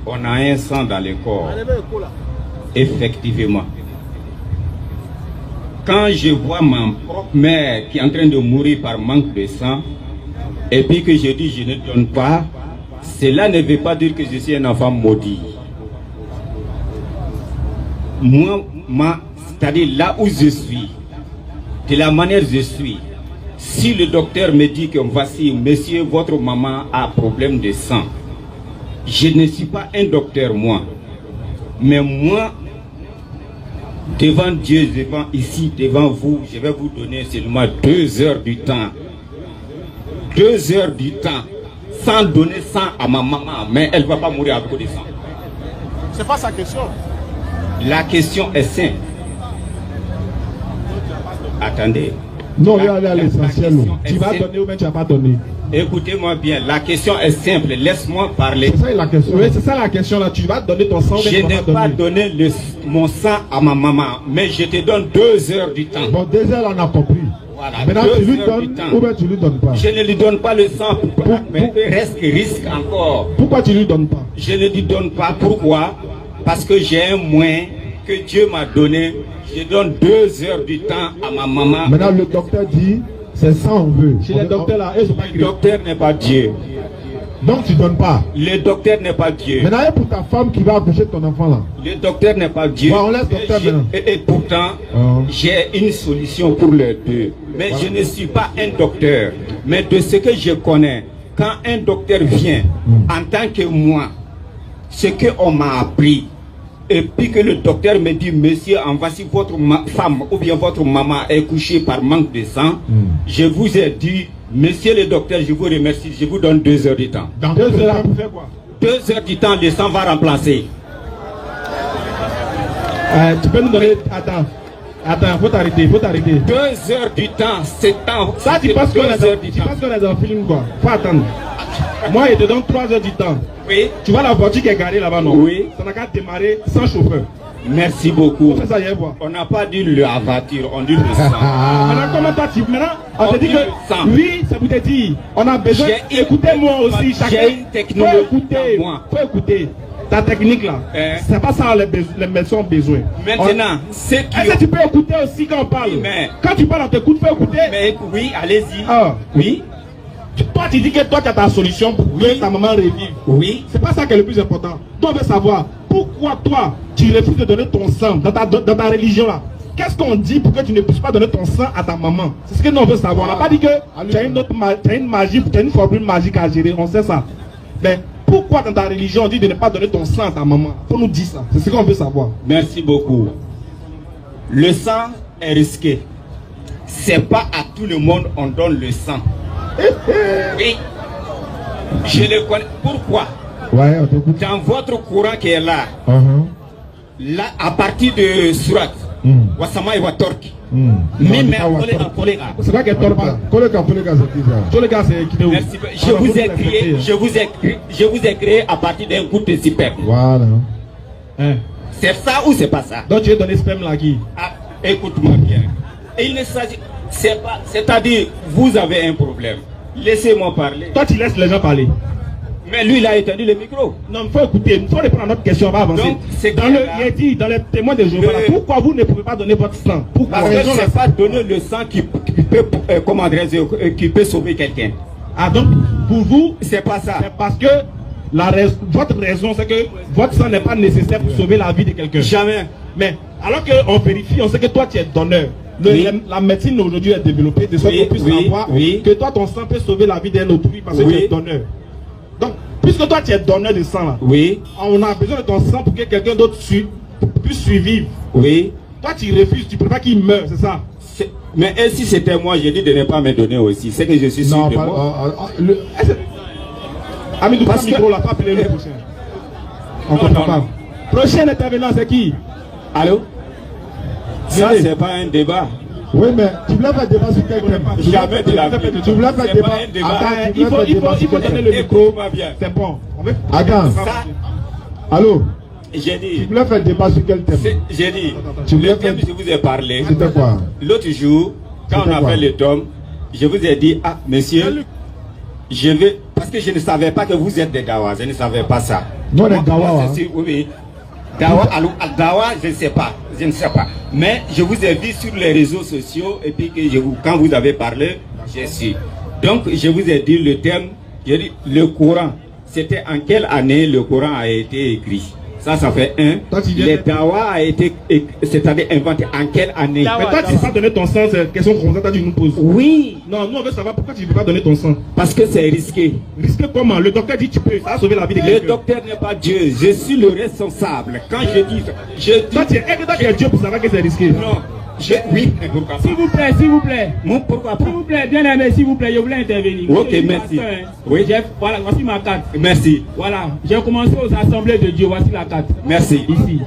on a un sang dans le corps. Effectivement. Quand je vois ma propre mère qui est en train de mourir par manque de sang, et puis que je dis je ne donne pas, cela ne veut pas dire que je suis un enfant maudit. Moi, c'est-à-dire là où je suis, de la manière je suis, si le docteur me dit que voici, monsieur, votre maman a problème de sang, je ne suis pas un docteur, moi. Mais moi, devant Dieu, devant ici, devant vous, je vais vous donner seulement 2 heures du temps. 2 heures du temps, sans donner sang à ma maman, mais elle ne va pas mourir à cause de sang. C'est pas sa question. La question est simple. Attendez. Non, il y a l'essentiel. Tu vas donner ou bien tu ne vas pas donner. Écoutez-moi bien, la question est simple, laisse-moi parler. C'est ça la question. Oui, c'est ça la question là. Tu vas donner ton sang. Je n'ai pas donné mon sang à ma maman, mais je te donne 2 heures du temps. Bon, 2 heures, on a compris. Voilà. Maintenant, tu lui donnes ou bien tu lui donnes pas? Je ne lui donne pas le sang, mais il reste risque encore. Pourquoi tu lui donnes pas? Je ne lui donne pas. Pourquoi? Parce que j'ai un moyen que Dieu m'a donné. Je donne 2 heures du temps à ma maman. Maintenant, le docteur dit, c'est ça on veut. Chez les docteurs là, ils sont pas Le docteur n'est pas Dieu. Donc tu donnes pas. Le docteur n'est pas Dieu. Maintenant, et pour ta femme qui va accoucher ton enfant là. Le docteur n'est pas Dieu. Bon, on laisse docteur maintenant. Et pourtant, j'ai une solution pour les deux. Mais je ne suis pas un docteur. Mais de ce que je connais, quand un docteur vient, en tant que moi, ce qu'on m'a appris, et puis que le docteur me dit, monsieur, en voici votre femme ou bien votre maman est couchée par manque de sang, je vous ai dit, monsieur le docteur, je vous remercie, je vous donne 2 heures du temps. Dans 2 heures, vous faites quoi? 2 heures du temps, le sang va remplacer. Tu peux nous donner... Attends, faut t'arrêter. 2 heures du temps, c'est temps. Ça, tu penses qu'on est dans un film quoi? Faut attendre. Moi, il te donne 3 heures du temps. Oui. Tu vois la voiture qui est garée là-bas, non? Oui. Ça n'a qu'à démarrer sans chauffeur. Merci beaucoup. On fait ça, hier, quoi. On n'a pas dit la voiture, on dit le sang. Maintenant, comment toi, maintenant, on te dit que oui, ça vous te dit. On a besoin. Écoutez-moi aussi, chacun. J'ai une technologie. Faut écouter. Ta technique là, c'est pas ça les médecins ont besoin. Maintenant, est-ce que tu peux écouter aussi quand on parle? Oui, mais... Quand tu parles, on t'écoute, faut écouter. Mais oui, allez-y. Oui. Toi, tu dis que toi, tu as ta solution pour que ta maman revive. Oui. C'est pas ça qui est le plus important. Toi, on veut savoir pourquoi toi, tu refuses de donner ton sang dans ta religion là. Qu'est-ce qu'on dit pour que tu ne puisses pas donner ton sang à ta maman? C'est ce que nous on veut savoir. On n'a pas dit que tu as une magie, tu as une formule magique à gérer. On sait ça. Mais pourquoi dans ta religion on dit de ne pas donner ton sang à ta maman? Faut nous dire ça. C'est ce qu'on veut savoir. Merci beaucoup. Le sang est risqué. C'est pas à tout le monde on donne le sang. Oui. Je le connais. Pourquoi? Ouais, on t'écoute. Dans votre courant qui est là, là à partir de Surat, Wasama et Watorki. C'est pas qu'elle torque là. Merci. Je vous ai créé à partir d'un coup de super. Voilà. C'est ça ou c'est pas ça? Donc tu es donné sperme là qui? Écoute-moi bien. Il ne s'agit, c'est-à-dire, vous avez un problème. Laissez-moi parler. Toi, tu laisses les gens parler. Mais lui, il a étendu le micro. Non, il faut écouter. Il faut répondre à notre question. On va avancer. Donc, il est dit dans les témoins de Jéhovah, pourquoi vous ne pouvez pas donner votre sang? Pourquoi? Parce que je ne sais pas donner le sang qui peut sauver quelqu'un. Ah, donc, pour vous, c'est pas ça. C'est parce que votre raison, c'est que votre sang n'est pas nécessaire pour sauver la vie de quelqu'un. Jamais. Mais alors qu'on vérifie, on sait que toi, tu es donneur. La médecine aujourd'hui est développée de sorte qu'on puisse savoir que toi, ton sang peut sauver la vie d'un autrui parce que tu es donneur. Donc, puisque toi, tu es donneur de sang là, on a besoin de ton sang pour que quelqu'un d'autre puisse survivre. Oui. Toi, tu refuses, tu préfères qu'il meure, c'est ça? Mais si c'était moi, j'ai dit de ne pas me donner aussi. C'est que je suis sûr de moi. Amidou, parce que micro là, pas appeler le prochain. On comprend pas. Prochain intervenant, c'est qui? Allô? Ça, c'est pas un débat. Oui, mais tu voulais faire débat sur quel thème? Jamais de la vie. Tu voulais faire débat. Il faut donner le micro. C'est bon. Attends. Allô? J'ai dit. Tu voulais faire débat sur quel thème? J'ai dit. Le thème, je vous ai parlé. C'était quoi? L'autre jour, quand on appelle le Tom, je vous ai dit, ah, monsieur, je vais. Parce que je ne savais pas que vous êtes des Dawa. Je ne savais pas ça. Non, les Dawa. Oui. Dawa, je ne sais pas. Je ne sais pas. Mais je vous ai vu sur les réseaux sociaux et puis que quand vous avez parlé, j'ai su. Donc, je vous ai dit le thème, j'ai dit le Coran. C'était en quelle année le Coran a été écrit? Ça fait un. Le Dawa a été, c'est-à-dire inventé en quelle année? Mais toi, tu ne peux pas donner ton sang, c'est une question comme ça, tu nous poses. Oui. Non, nous on veut savoir pourquoi tu ne peux pas donner ton sang. Parce que c'est risqué. Risqué comment? Le docteur dit tu peux, ça a sauvé la vie de quelqu'un. Le docteur n'est pas Dieu, je suis le responsable. Quand je dis... Toi, tu es Dieu pour savoir que c'est risqué. Non. Oui, mais pourquoi pas? S'il vous plaît. Pourquoi pas? S'il vous plaît, bien aimé, s'il vous plaît, je voulais intervenir. Ok, merci. Oui. Voilà, voici ma carte. Merci. Voilà, j'ai commencé aux assemblées de Dieu, voici la carte. Merci. Ici.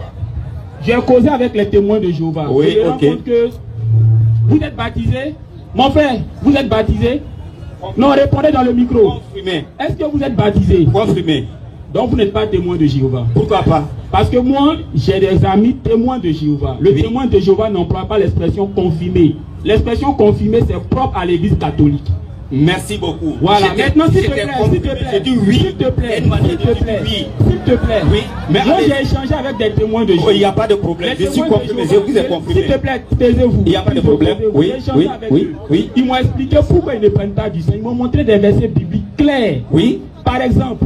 J'ai causé avec les témoins de Jéhovah. Oui, je me rends compte que vous êtes baptisé. Mon frère, vous êtes baptisé? Non, répondez dans le micro. Confirmé. Est-ce que vous êtes baptisé? Confirmé. Donc vous n'êtes pas témoin de Jéhovah. Pourquoi pas? Parce que moi, j'ai des amis témoins de Jéhovah. Le témoin de Jéhovah n'emploie pas l'expression confirmé. L'expression confirmé, c'est propre à l'église catholique. Merci beaucoup. Voilà, maintenant s'il te plaît, j'ai dit oui. S'il te plaît, s'il te plaît. Oui. Mais moi j'ai échangé avec des témoins de Jéhovah. Il n'y a pas de problème. Je suis confirmé, je vous ai confirmé. S'il te plaît, taisez-vous. Il n'y a pas de problème. Oui, oui. Ils m'ont expliqué pourquoi ils ne prennent pas du sang. Ils m'ont montré des versets bibliques clairs. Oui. Par exemple,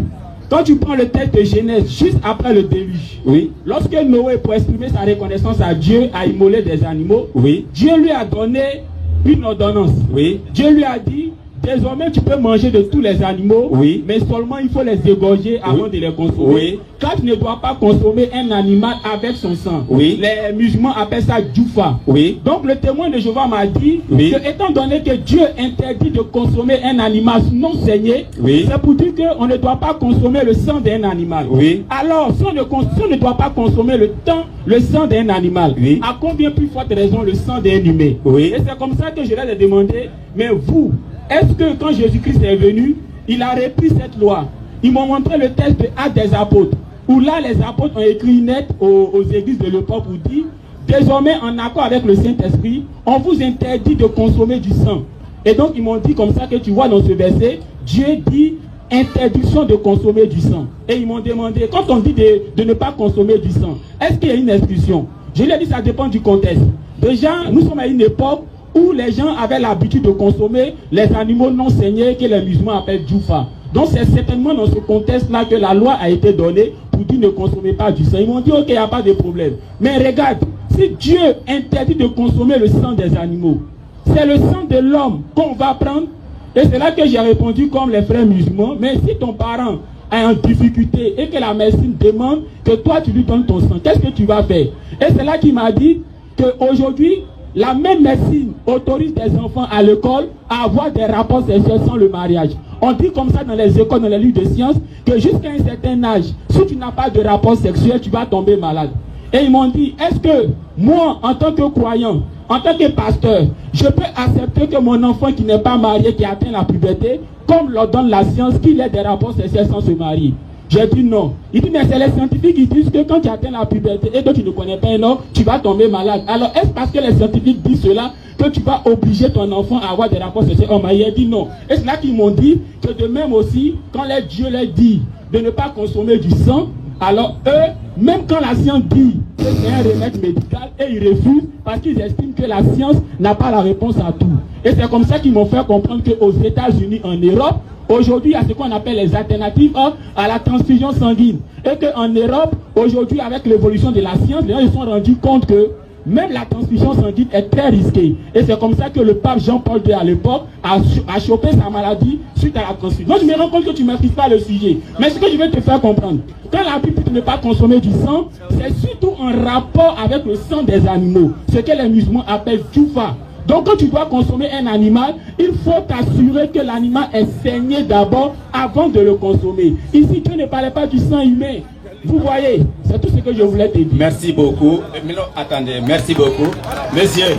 quand tu prends le texte de Genèse, juste après le déluge, oui. Lorsque Noé, pour exprimer sa reconnaissance à Dieu, a immolé des animaux, oui. Dieu lui a donné une ordonnance. Oui. Dieu lui a dit, désormais tu peux manger de tous les animaux, oui. mais seulement il faut les égorger avant de les consommer. Oui. Car tu ne dois pas consommer un animal avec son sang. Oui. Les musulmans appellent ça djoufa. Oui. Donc le témoin de Jéhovah m'a dit que étant donné que Dieu interdit de consommer un animal non saigné, c'est pour dire qu'on ne doit pas consommer le sang d'un animal. Oui. Alors, si on ne doit pas consommer le sang d'un animal, à combien plus forte raison le sang d'un humain? Et c'est comme ça que je leur ai demandé, mais vous, est-ce que quand Jésus-Christ est venu, il a repris cette loi? Ils m'ont montré le texte de Actes des Apôtres, où là les apôtres ont écrit net aux églises de l'époque pour dire, désormais en accord avec le Saint-Esprit, on vous interdit de consommer du sang. Et donc ils m'ont dit comme ça que tu vois dans ce verset, Dieu dit interdiction de consommer du sang. Et ils m'ont demandé, quand on dit de ne pas consommer du sang, est-ce qu'il y a une exclusion? Je lui ai dit ça dépend du contexte. Déjà, nous sommes à une époque où les gens avaient l'habitude de consommer les animaux non saignés que les musulmans appellent djoufa. Donc c'est certainement dans ce contexte-là que la loi a été donnée pour dire ne consommez pas du sang. Ils m'ont dit ok, il n'y a pas de problème. Mais regarde, si Dieu interdit de consommer le sang des animaux, c'est le sang de l'homme qu'on va prendre. Et c'est là que j'ai répondu comme les frères musulmans, mais si ton parent est en difficulté et que la médecine demande que toi tu lui donnes ton sang, qu'est-ce que tu vas faire? Et c'est là qu'il m'a dit qu'aujourd'hui, la même médecine autorise des enfants à l'école à avoir des rapports sexuels sans le mariage. On dit comme ça dans les écoles, dans les livres de sciences, que jusqu'à un certain âge, si tu n'as pas de rapport sexuel, tu vas tomber malade. Et ils m'ont dit, est-ce que moi, en tant que croyant, en tant que pasteur, je peux accepter que mon enfant qui n'est pas marié, qui atteint la puberté, comme l'ordonne la science, qu'il ait des rapports sexuels sans se marier? J'ai dit non. Il dit, mais c'est les scientifiques qui disent que quand tu atteins la puberté et que tu ne connais pas un homme, tu vas tomber malade. Alors, est-ce parce que les scientifiques disent cela que tu vas obliger ton enfant à avoir des rapports sexuels homme? Il a dit non. Et c'est là qu'ils m'ont dit que de même aussi, quand Dieu leur dit de ne pas consommer du sang, alors eux, même quand la science dit que c'est un remède médical, et ils refusent parce qu'ils estiment que la science n'a pas la réponse à tout. Et c'est comme ça qu'ils m'ont fait comprendre qu'aux États-Unis, en Europe, aujourd'hui, il y a ce qu'on appelle les alternatives à la transfusion sanguine. Et qu'en Europe, aujourd'hui, avec l'évolution de la science, les gens se sont rendus compte que même la transfusion sanguine est très risquée. Et c'est comme ça que le pape Jean-Paul II à l'époque a chopé sa maladie suite à la transfusion. Donc je me rends compte que tu ne maîtrises pas le sujet. Mais ce que je vais te faire comprendre, quand la Bible dit de ne pas consommer du sang, c'est surtout en rapport avec le sang des animaux. Ce que les musulmans appellent djoufa. Donc quand tu dois consommer un animal, il faut t'assurer que l'animal est saigné d'abord avant de le consommer. Ici, Dieu ne parlait pas du sang humain. Vous voyez, c'est tout ce que je voulais te dire. Merci beaucoup. Mais non, attendez, merci beaucoup. Monsieur.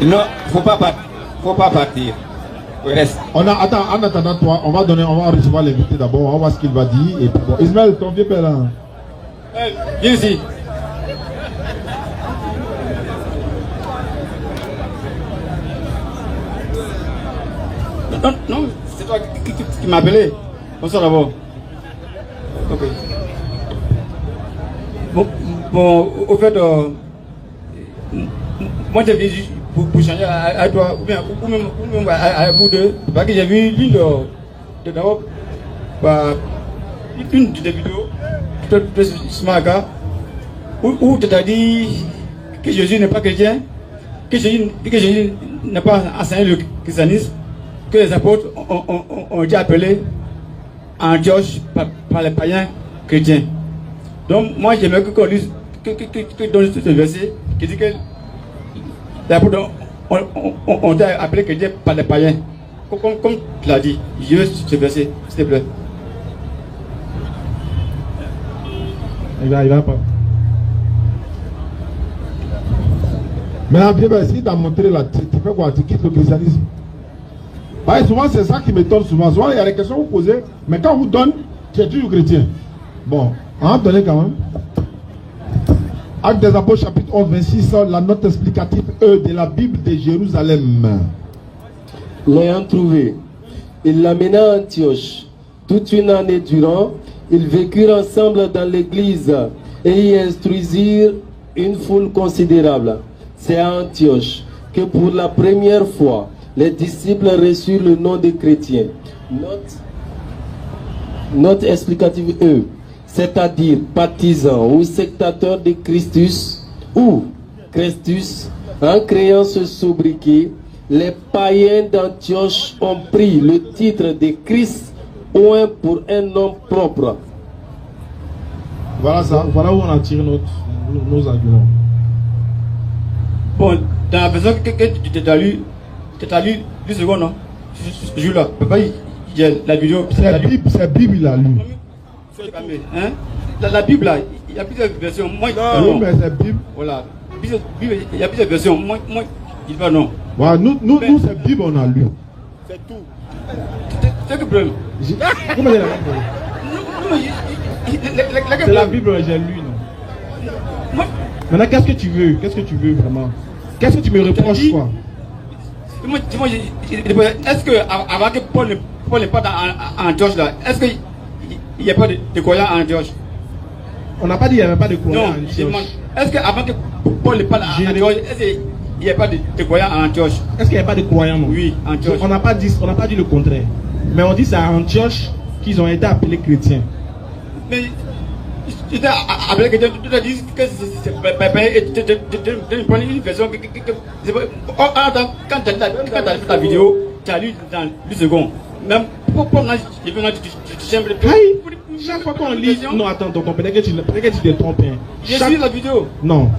Non, faut pas partir. Reste. Attends, en attendant toi, on va recevoir l'invité d'abord, on va voir ce qu'il va dire. Et puis, bon. Ismaël, ton vieux père là. Viens ici. Non, c'est toi qui m'as appelé. Bonsoir d'abord. Ok. Bon, au fait, moi j'ai vu pour changer à toi, ou même à vous deux, parce que j'ai vu l'une d'abord, une des vidéos de Smaga, où tu as dit que Jésus n'est pas chrétien, que Jésus n'a pas enseigné le christianisme, que les apôtres ont été appelés en Antioche par les païens chrétiens. Donc moi j'aimerais qu'on lise, que donne ce verset qui dit que les apôtres ont été appelés chrétiens par les païens. Comme tu l'as dit, je veux ce verset, s'il te plaît. Il va pas. Mais bien, si tu as montré là, tu fais quoi? Tu quittes le christianisme? Bah, souvent, c'est ça qui m'étonne souvent. Souvent, il y a des questions que vous posez, mais quand on vous donne, tu es toujours chrétien. Bon, on va donner quand même. Actes des Apôtres, chapitre 11, 26, la note explicative E de la Bible de Jérusalem. L'ayant trouvé, il l'amena à Antioche. Toute une année durant, ils vécurent ensemble dans l'église et y instruisirent une foule considérable. C'est à Antioche que pour la première fois, les disciples reçurent le nom de chrétiens. Note explicative E, c'est-à-dire partisans ou sectateurs de Christus ou Christus, en créant ce sobriquet, les païens d'Antioche ont pris le titre de Christ oint pour un nom propre. Voilà ça, voilà où on a tiré nos arguments. Bon, dans la version que tu as lu 10 secondes, non? Je là, papa, il y a la vidéo. C'est la Bible, il a lu. Hein? La Bible, là, il y a plusieurs versions. Moi, non, mais c'est Bible. Voilà, il y a plusieurs versions. Moi, il dit pas non. Voilà, nous c'est Bible, on a lu. C'est tout. C'est le problème. Comment c'est la Bible, j'ai lu, non? Maintenant, qu'est-ce que tu veux? Qu'est-ce que tu veux vraiment? Qu'est-ce que tu me reproches, quoi? Est-ce que avant que Paul n'est pas en Antioche là, est-ce qu'il n'y a pas de croyants en Antioche? On n'a pas dit qu'il n'y avait pas de croyants en Antioche. Est-ce qu'avant que Paul n'est pas en Antioche, est-ce qu'il n'y a pas de croyants en Antioche? Est-ce qu'il n'y a pas de croyants? Non? Oui, Antioche. On n'a pas dit le contraire. Mais on dit que c'est à Antioche qu'ils ont été appelés chrétiens. Mais tu t'es appelé chrétien, tu as dit que c'est prendre une version. Quand tu as fait ta vidéo, tu as lu dans 10 secondes. Même pour chaque fois qu'on lit. Non, attends, peut-être que tu te trompes. J'ai suivi la vidéo. Non.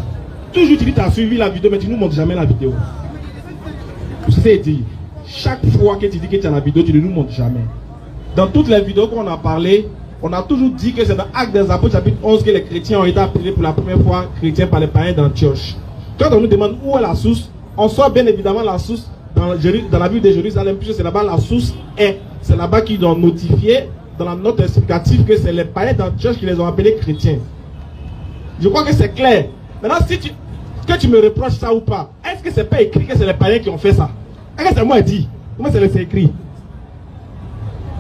Toujours tu dis que tu as suivi la vidéo, mais tu ne nous montres jamais la vidéo. C'est dit. Chaque fois que tu dis que tu as la vidéo, tu ne nous montres jamais. Dans toutes les vidéos qu'on a parlé, on a toujours dit que c'est dans Actes des Apôtres chapitre 11 que les chrétiens ont été appelés pour la première fois chrétiens par les païens d'Antioche. Quand on nous demande où est la source, on sort bien évidemment la source dans la Bible de Jérusalem, puisque c'est là-bas la source est. C'est là-bas qu'ils ont notifié dans la note explicative que c'est les païens d'Antioche qui les ont appelés chrétiens. Je crois que c'est clair. Maintenant, que tu me reproches ça ou pas, est-ce que c'est pas écrit que c'est les païens qui ont fait ça? Est-ce que c'est moi qui dis? Comment c'est écrit?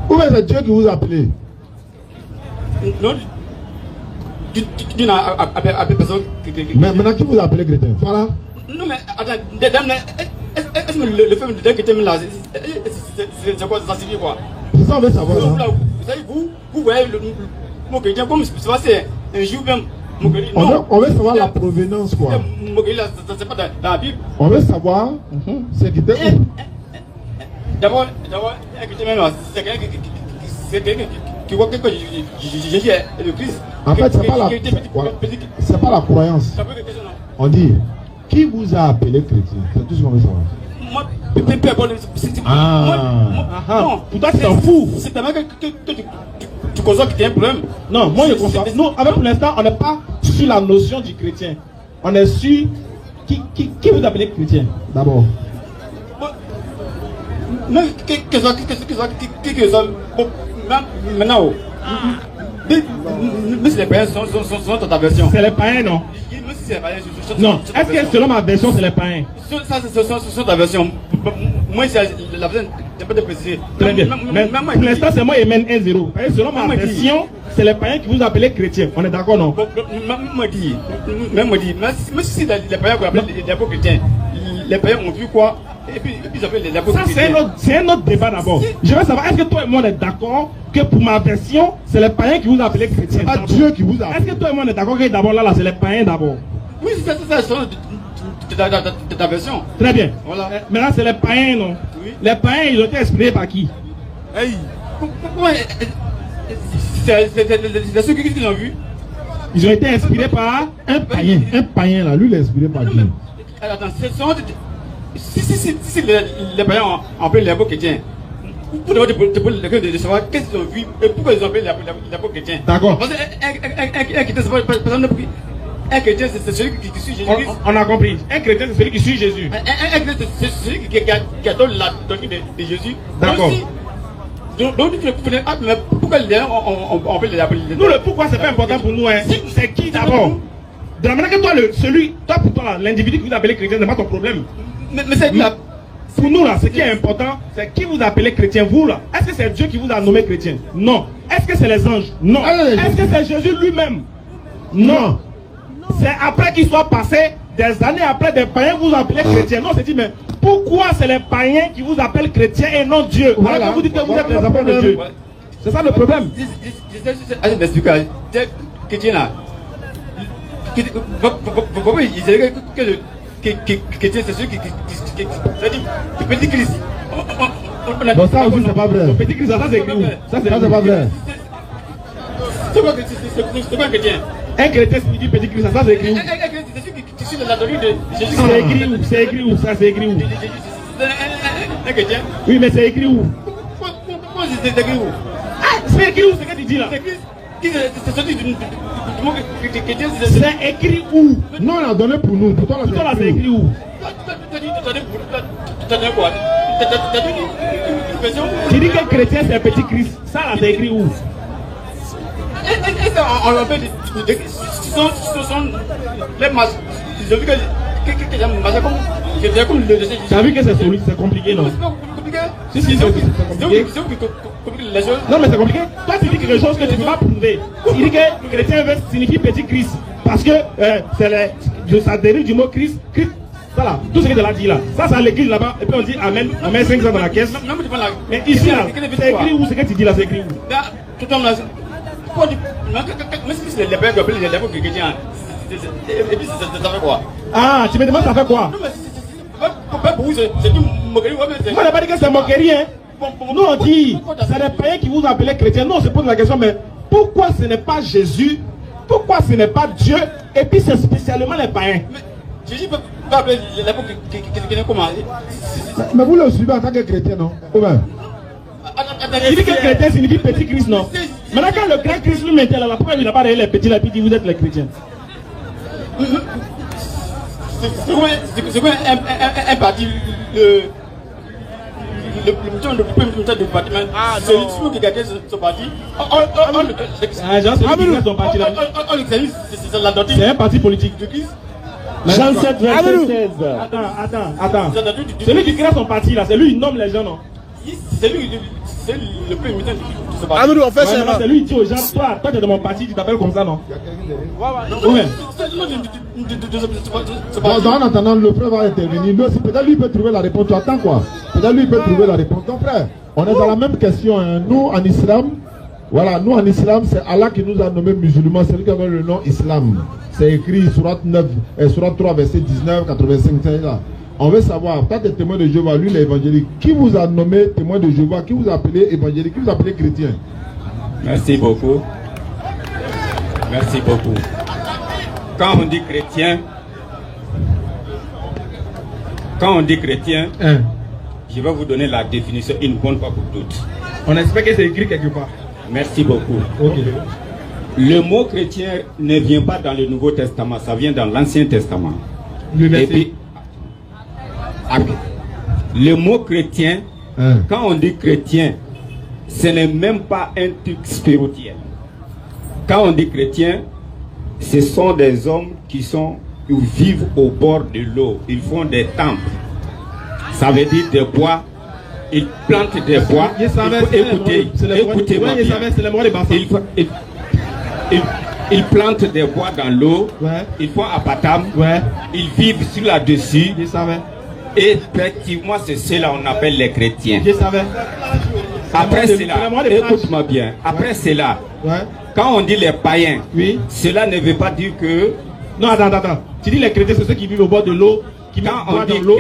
Où est Dieu qui vous a appelé? Non, tu n'as appelé personne. Mais maintenant, qui vous a appelé chrétien? Voilà. Non, mais attends, est-ce que le fait de chrétien là, c'est quoi? Ça signifie quoi? C'est ça, on veut savoir. Vous savez, vous voyez le mot chrétien comme c'est un jour même. On veut savoir la provenance, quoi. C'est pas dans la Bible. On veut savoir ce qui était. D'abord, un chrétien même, c'est quelqu'un qui voit que Jésus est le Christ. En fait, c'est pas la croyance. On dit, qui vous a appelé chrétien? C'est tout ce qu'on veut savoir. Moi, pour toi, tu t'en fous. C'est tellement que tu conçois qu'il y a un problème. Non, moi je conçois. Nous, pour l'instant, on n'est pas sur la notion du chrétien. On est sur qui vous appelez chrétien d'abord. Maintenant, mais c'est les païens sont ta version. C'est les païens, non? Non, est-ce que selon ma version, c'est les païens? Ça, c'est ta version. Moi, c'est la version, j'ai pas de préciser. Très bien. Mais pour l'instant, c'est moi qui mène 1-0. Selon ma version, c'est les païens qui vous appellent chrétiens. On est d'accord, non? Même si les païens vous appellent les chrétiens, les païens ont vu quoi? Et puis ils appellent les chrétiens. Ça, c'est un autre débat d'abord. Je veux savoir, est-ce que toi et moi on est d'accord que pour ma version, c'est les païens qui vous appellent chrétiens? C'est pas Dieu qui vous a appelé. Est-ce que toi et moi on est d'accord que d'abord là, c'est les païens d'abord? Oui, c'est ça, de ta version. Très bien. Voilà. Maintenant, c'est les païens, non? Oui. Les païens, ils ont été inspirés par qui? Hey. C'est ceux qui ont vu. Ils ont été inspirés par un païen. Un païen, là, lui, il est inspiré par qui? Attends, si les païens ont appelé les beaux chrétiens, vous devez de savoir qu'est-ce qu'ils ont vu et pourquoi ils ont appelé les beaux chrétiens. D'accord. Parce qu'un chrétien, c'est pas personne ne prie. Un chrétien, c'est celui qui suit Jésus-Christ. On a compris. Un chrétien, c'est celui qui suit Jésus. Un chrétien, c'est celui qui adore la doctrine de Jésus. D'accord. Donc, mais pourquoi on peut les appeler? Nous, le pourquoi, c'est pas important pour nous. Hein. C'est qui d'abord? De la manière que toi, pour toi, l'individu que vous appelez chrétien, n'est pas ton problème. Mais c'est là. Pour nous, là, ce qui est important, c'est qui vous appelez chrétien, vous, là. Est-ce que c'est Dieu qui vous a nommé chrétien? Non. Est-ce que c'est les anges? Non. Est-ce que c'est Jésus lui-même? Non. C'est après qu'il soit passé, des années après, des païens vous appelez chrétien. Non, c'est dit, mais pourquoi c'est les païens qui vous appellent chrétien et non Dieu? Voilà. Alors que vous dites que vous êtes les enfants de Dieu. C'est ça le problème. Allez m'expliquer. Chrétien là. Pourquoi il dirait que le chrétien c'est celui qui petit Christ. Bon, ça aussi c'est pas vrai. Petit Christ, ça c'est écrit où? Ça c'est pas vrai. C'est quoi un chrétien? Un chrétien signifie petit Christ, ça c'est écrit où? Un chrétien c'est celui qui suit la doctrine de Jésus. C'est écrit où? C'est écrit où? Ça c'est écrit où? Un chrétien? Oui, mais c'est écrit où? Pourquoi c'est écrit où? Ah, c'est écrit où ce que tu dis là? C'est celui du mot chrétien. C'est écrit où? Non, on a donné pour nous. Pour toi, là, c'est écrit où? Tu dis que chrétien c'est petit Christ. Ça là, c'est écrit où? On fait ce sont les masses. J'ai vu que comme le dessin. Tu as vu que c'est compliqué, non? C'est pas compliqué. Si, c'est compliqué. Non, mais c'est compliqué. Toi, tu dis quelque chose que tu ne peux pas prouver. Il dit que chrétien signifie petit Christ. Parce que ça dérive du mot Christ. Christ. Voilà, tout ce que tu as dit là. Ça, c'est à l'église là-bas. Et puis on dit Amen. On met 500 dans la caisse. Mais ici là, c'est écrit où? Ce que tu dis là, c'est écrit où? Tout le monde là. Mais si les pères appellent les lèvres chrétiens. Et puis ça fait quoi? Ah, tu me demandes ça fait quoi? Non, mais pour vous, c'est une moquerie. Moi, je n'ai pas dit que c'est moquerie, hein. Nous, on dit, c'est les païens qui vous appellent chrétiens. Non, on se pose la question, mais pourquoi ce n'est pas Jésus? Pourquoi ce n'est pas Dieu? Et puis c'est spécialement les païens. Mais Jésus peut pas appeler les lèvres chrétiens comment? Mais vous le suivez en tant que chrétien, non? Il dit que chrétien signifie petit Christ, non? Maintenant, quand le grand Christ lui mettait là, pourquoi il n'a pas réglé les petits là, puis il dit vous êtes les chrétiens? C'est quoi un parti, le premier ministre du parti, c'est lui qui gagne ce parti. C'est la doctrine. C'est un parti politique. De Christ. Jean 7, verset 16. Attends. Celui qui crée son parti là, c'est lui qui nomme les gens, non? C'est lui, c'est le premier ministre de ce parti. Amadou, on fait ça. C'est lui qui dit aux gens, toi tu es de mon parti, tu t'appelles comme ça, non? Ouais. En attendant, le frère va intervenir. Peut-être lui il peut trouver la réponse. Tu attends quoi? Peut-être lui il peut trouver la réponse. Donc frère, on est dans la même question. Hein. Nous en islam, voilà, nous en islam, c'est Allah qui nous a nommés musulmans. C'est lui qui avait le nom islam. C'est écrit Surat 9, Surat 3, verset 19, 85. Là. On veut savoir, toi tu es témoin de Jéhovah, lui l'évangélique. Qui vous a nommé témoin de Jéhovah? Qui vous a appelé évangélique? Qui vous a appelé chrétien? Merci beaucoup. Merci beaucoup. Quand on dit chrétien, je vais vous donner la définition une bonne fois pour toutes. On espère que c'est écrit quelque part. Merci beaucoup. Okay. Le mot chrétien ne vient pas dans le Nouveau Testament, ça vient dans l'Ancien Testament. Et puis, le mot chrétien, quand on dit chrétien, ce n'est même pas un truc spirituel. Quand on dit chrétien, ce sont des hommes qui vivent au bord de l'eau. Ils font des temples. Ça veut dire des bois. Ils plantent des bois. Écoutez-moi bien. Ils plantent des bois dans l'eau. Ouais. Ils font apatam. Ouais. Ils vivent sur là-dessus. Je savais. Et effectivement, c'est cela qu'on appelle les chrétiens. Je savais. Après cela, écoute-moi bien. Après cela, quand on dit les païens, cela ne veut pas dire que... Non, attends. Tu dis les chrétiens, c'est ceux qui vivent au bord de l'eau, qui mettent bois dans l'eau.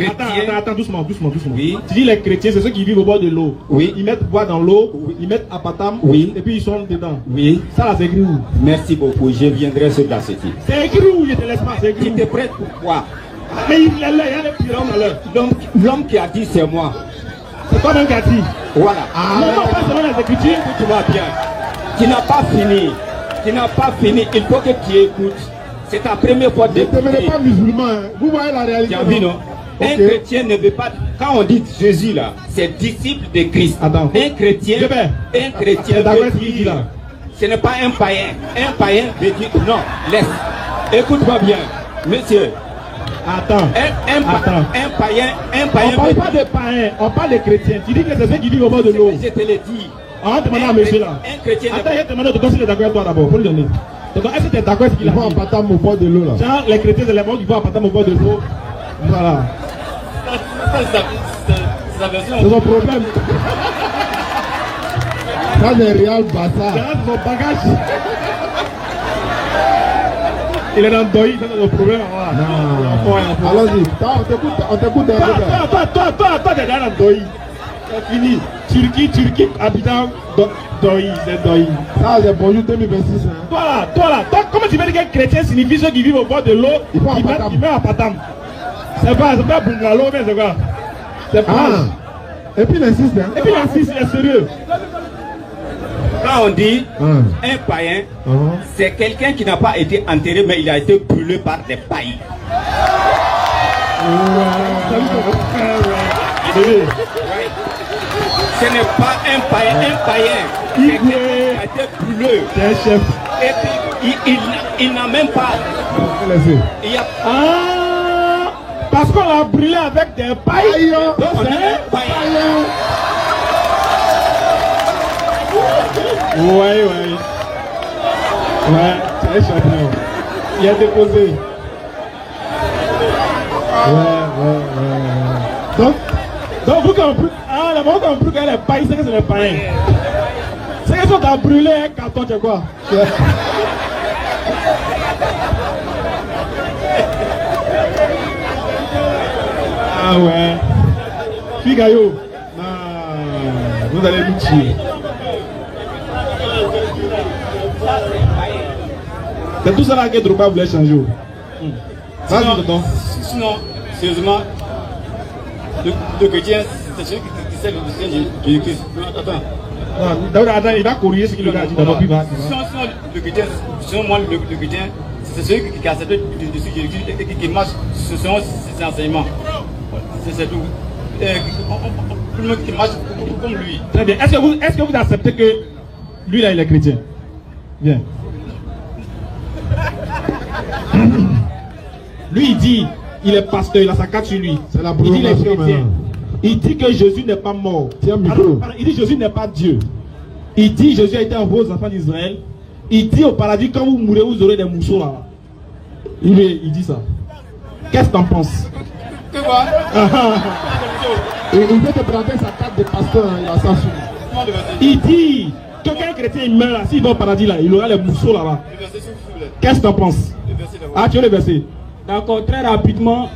Attends, doucement. Oui. Tu dis les chrétiens, c'est ceux qui vivent au bord de l'eau. Oui. Ils mettent bois dans l'eau, ils mettent apatam, et puis ils sont dedans. Oui. Ça là, c'est écrit où? Merci beaucoup, je viendrai sur la cité. C'est écrit où? Je te laisse pas, c'est écrit où? Tu te prêtes pour quoi? Mais il est là, il y a des pylônes à l'heure. L'homme qui a dit c'est moi. C'est toi même qui a dit. Voilà. Non, pas selon les Écritures. Écoute-moi bien. Tu n'as pas fini. Il faut que tu écoutes. C'est ta première fois de... Ne devenez pas musulman, hein. Vous voyez la réalité. Tu as vu, non? Okay. Un chrétien ne veut pas... Quand on dit Jésus là, c'est disciple de Christ. Attends. Un chrétien veut dire... Ce n'est pas un païen. Un païen veut dire... Non, laisse. Écoute-moi bien, monsieur. Attends. Un païen... On parle pas de païens, on parle de chrétiens. Tu dis que c'est ceux qui vivent au bord de l'eau. Je te l'ai dit. On va demander à monsieur là. Un chrétien... Attends, il va te demander de si tu es d'accord avec toi d'abord. Faut lui donner. Donc, est-ce que tu es d'accord avec ce qu'il a dit? Il faut en patam au bord de l'eau là. Genre, les chrétiens, c'est les morts qui vont en patam au bord de l'eau. Voilà. C'est son problème. Ça, c'est réel bâtard. C'est son bagage. Il est dans le deuil, c'est son problème. Non. Allons-y. On t'écoute un peu. Toi, t'es dans le deuil. C'est fini. Turquie, habitant, deuil, c'est deuil. Ça, c'est bonjour 2026. Hein. Toi là, comment tu veux dire que chrétien signifie ceux qui vivent au bord de l'eau, ils mettent en patam. C'est pas bungalow, mais c'est quoi? C'est pas. Et puis il insiste, hein. Et puis il insiste, il est sérieux. Quand on dit un païen, c'est quelqu'un qui n'a pas été enterré, mais il a été brûlé par des païens. Ce n'est pas un païen. Il a été brûlé. C'est un chef. Et puis, il n'a même pas. Parce qu'on l'a brûlé avec des pailles. Donc on est un païen. Ouais, c'est un champion. Il a déposé. Ouais. Donc vous comprenez. La mort compris qu'elle est paille, c'est que c'est les païens. C'est qu'ils sont à brûler un carton, tu sais quoi? Ah ouais. Figayo. Vous allez nous tuer. C'est tout ça là que Drogba voulait changer. Sinon, sérieusement, le chrétien, c'est celui qui sait le Jésus-Christ. Attends, il va corriger ce qu'il a dit d'abord. Sinon, le chrétien, selon moi, le chrétien, c'est celui qui a accepté de suivre Jésus-Christ et qui marche selon ses enseignements. C'est tout. Tout le monde qui marche comme lui. Très bien. Est-ce que vous acceptez que lui là il est chrétien? Bien. Lui il dit, il est pasteur, il a sa carte sur lui. C'est la il dit il est chrétien. Il dit que Jésus n'est pas mort. Il dit Jésus n'est pas Dieu. Il dit Jésus a été envoyé aux enfants d'Israël. Il dit au paradis quand vous mourrez vous aurez des mousseaux là. Il dit ça. Qu'est-ce que t'en penses? Que quoi? Il veut te prendre sa carte de pasteur, il a ça sur. Il dit que quand un chrétien il meurt là, s'il va au paradis là, il aura les mousseaux là-bas. Qu'est-ce que t'en penses? Ah, tu veux le verset? D'accord, très rapidement.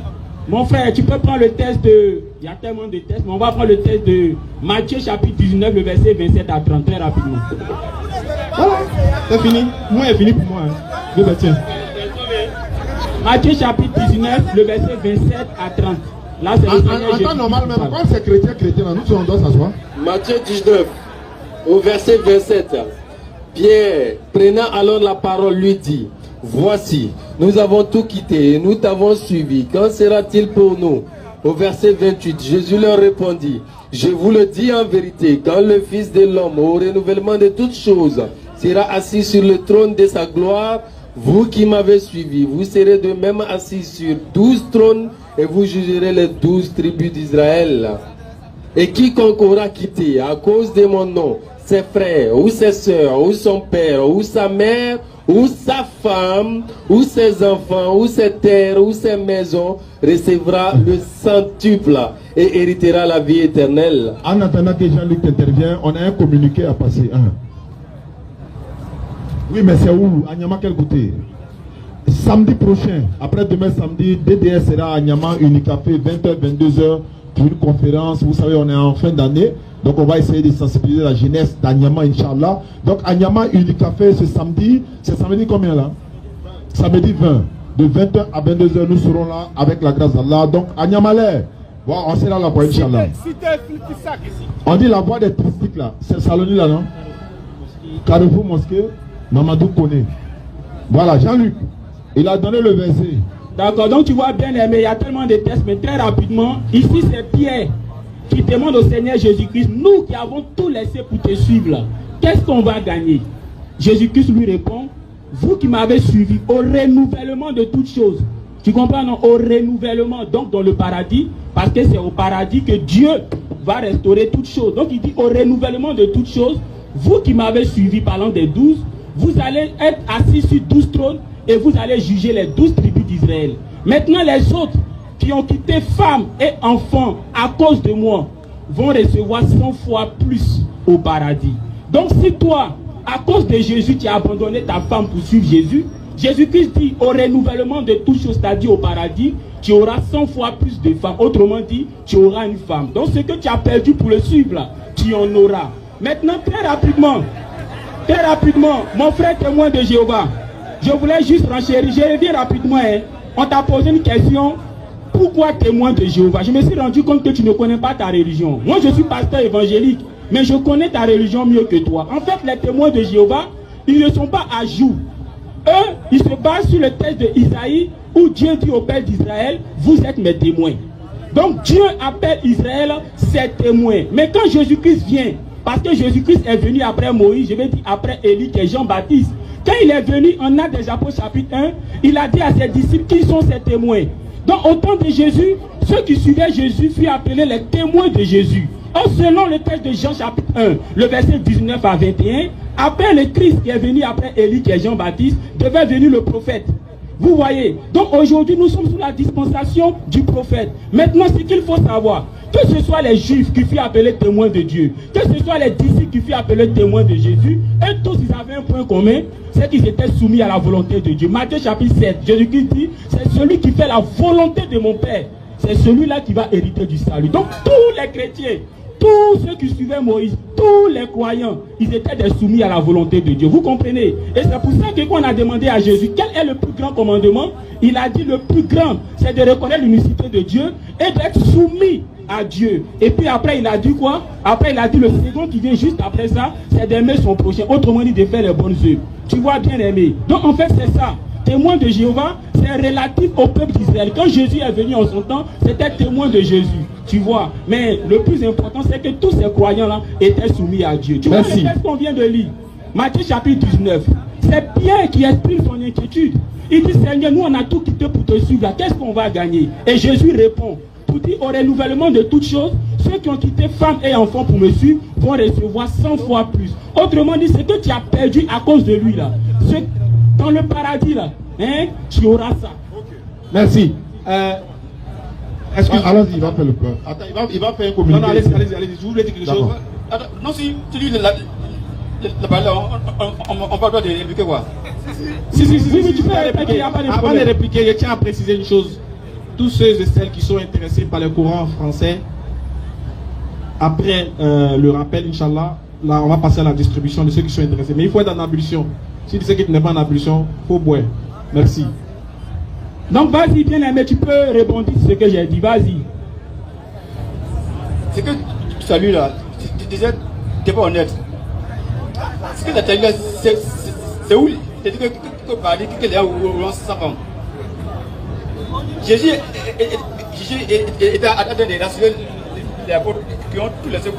Mon frère, tu peux prendre le test de... Il y a tellement de tests, mais on va prendre le test de Matthieu chapitre 19, le verset 27 à 30, très rapidement. Voilà, c'est fini. Moi, c'est fini pour moi. Je me tiens. Matthieu chapitre 19, le verset 27 à 30. Là, c'est le Seigneur Jésus. Attends, normalement, quand c'est chrétien, là, nous, on doit s'asseoir. Matthieu 19, au verset 27. Pierre, prenant alors la parole, lui dit: voici, nous avons tout quitté et nous t'avons suivi. Qu'en sera-t-il pour nous? Au verset 28, Jésus leur répondit: je vous le dis en vérité, quand le Fils de l'homme, au renouvellement de toutes choses, sera assis sur le trône de sa gloire, vous qui m'avez suivi, vous serez de même assis sur 12 trônes et vous jugerez les 12 tribus d'Israël. Et quiconque aura quitté à cause de mon nom ses frères, ou ses sœurs, ou son père, ou sa mère, ou sa femme, ou ses enfants, ou ses terres, ou ses maisons, recevra le centuple et héritera la vie éternelle. En attendant que Jean-Luc intervienne, on a un communiqué à passer. Oui, mais c'est où? À Niama, quel côté? Samedi prochain, après demain samedi, DDS sera à Niama, Unicafé, 20h, 22h, pour une conférence. Vous savez, on est en fin d'année. Donc on va essayer de sensibiliser la jeunesse d'Anyama, Inch'Allah. Donc Anyama Unicafé ce samedi, c'est samedi combien là? Samedi 20. De 20h à 22h, nous serons là avec la grâce d'Allah. Donc Anyama l'air. Bon, on sera là pour Inch'Allah. On dit la voix des tristiques là. C'est Saloni là, non? Carrefour Mosquée, Mamadou Kone. Voilà, Jean-Luc. Il a donné le verset. D'accord, donc tu vois bien aimé, il y a tellement de textes, mais très rapidement, ici c'est Pierre qui demande au Seigneur Jésus-Christ, nous qui avons tout laissé pour te suivre là, qu'est-ce qu'on va gagner? Jésus-Christ lui répond, vous qui m'avez suivi au renouvellement de toutes choses. Tu comprends, non? Au renouvellement, donc dans le paradis, parce que c'est au paradis que Dieu va restaurer toutes choses. Donc il dit au renouvellement de toutes choses, vous qui m'avez suivi parlant des 12, vous allez être assis sur 12 trônes et vous allez juger les 12 tribus d'Israël. Maintenant les autres qui ont quitté femmes et enfants à cause de moi vont recevoir 100 fois plus au paradis. Donc si toi, à cause de Jésus, tu as abandonné ta femme pour suivre Jésus, Jésus-Christ dit au renouvellement de toutes choses, c'est-à-dire au paradis, tu auras 100 fois plus de femmes. Autrement dit, tu auras une femme. Donc ce que tu as perdu pour le suivre, là, tu en auras. Maintenant, très rapidement, mon frère témoin de Jéhovah, je voulais juste renchérir, je reviens rapidement, hein. On t'a posé une question, pourquoi témoin de Jéhovah? Je me suis rendu compte que tu ne connais pas ta religion. Moi je suis pasteur évangélique, mais je connais ta religion mieux que toi. En fait, les témoins de Jéhovah, ils ne sont pas à jour. Eux, ils se basent sur le texte d'Isaïe où Dieu dit au peuple d'Israël, vous êtes mes témoins. Donc Dieu appelle Israël ses témoins. Mais quand Jésus-Christ vient, parce que Jésus-Christ est venu après Moïse, je vais dire après Élie, qui est Jean-Baptiste. Quand il est venu en Actes des Apôtres chapitre 1, il a dit à ses disciples qui sont ses témoins. Donc au temps de Jésus, ceux qui suivaient Jésus furent appelés les témoins de Jésus. Or, selon le texte de Jean chapitre 1, le verset 19 à 21, après le Christ qui est venu après Élie, qui est Jean-Baptiste, devait venir le prophète. Vous voyez, donc aujourd'hui nous sommes sous la dispensation du prophète. Maintenant, ce qu'il faut savoir, que ce soit les Juifs qui furent appelés témoins de Dieu, que ce soit les disciples qui furent appelés témoins de Jésus, et tous ils avaient un point commun, c'est qu'ils étaient soumis à la volonté de Dieu. Matthieu chapitre 7, Jésus-Christ dit, c'est celui qui fait la volonté de mon Père, c'est celui-là qui va hériter du salut. Donc tous les chrétiens, tous ceux qui suivaient Moïse, tous les croyants, ils étaient des soumis à la volonté de Dieu. Vous comprenez? Et c'est pour ça que quand on a demandé à Jésus quel est le plus grand commandement, il a dit le plus grand, c'est de reconnaître l'unicité de Dieu et d'être soumis à Dieu. Et puis après, il a dit quoi? Après, il a dit le second qui vient juste après ça, c'est d'aimer son prochain. Autrement dit, de faire les bonnes œuvres. Tu vois, bien aimé. Donc en fait, c'est ça. Témoin de Jéhovah, c'est relatif au peuple d'Israël. Quand Jésus est venu en son temps, c'était témoin de Jésus. Tu vois. Mais le plus important, c'est que tous ces croyants-là étaient soumis à Dieu. Tu vois le texte qu'on vient de lire. Matthieu chapitre 19. C'est Pierre qui exprime son inquiétude. Il dit, Seigneur, nous on a tout quitté pour te suivre. Qu'est-ce qu'on va gagner? Et Jésus répond, pour dire au renouvellement de toutes choses, ceux qui ont quitté femmes et enfants pour me suivre vont recevoir 100 fois plus. Autrement dit, ce que tu as perdu à cause de lui là, dans le paradis là, hein, tu auras ça. Okay. Merci. Allons-y, il va faire le plan. Attends, il va faire un communiqué. Non, allez-y. Je voulais dire quelque chose. Attends, non, si tu dis la parole, on parle pas de répliquer quoi? Si, tu peux répliquer. Avant de répliquer, je tiens à préciser une chose. Tous ceux et celles qui sont intéressés par le courant français, après le rappel, Inch'Allah, là, on va passer à la distribution de ceux qui sont intéressés. Mais il faut être en ablution. Si tu sais que tu n'es pas en ablution, il faut boire. Merci. Donc vas-y, bien aimé, tu peux répondre sur ce que j'ai dit. Vas-y. C'est que salut là, tu disais, tu n'es pas honnête. Ce que tu as dit là, c'est où? Tu dis que parler, que les gens ont sa femme. Jésus était à des rassurer les apôtres qui ont tout laissé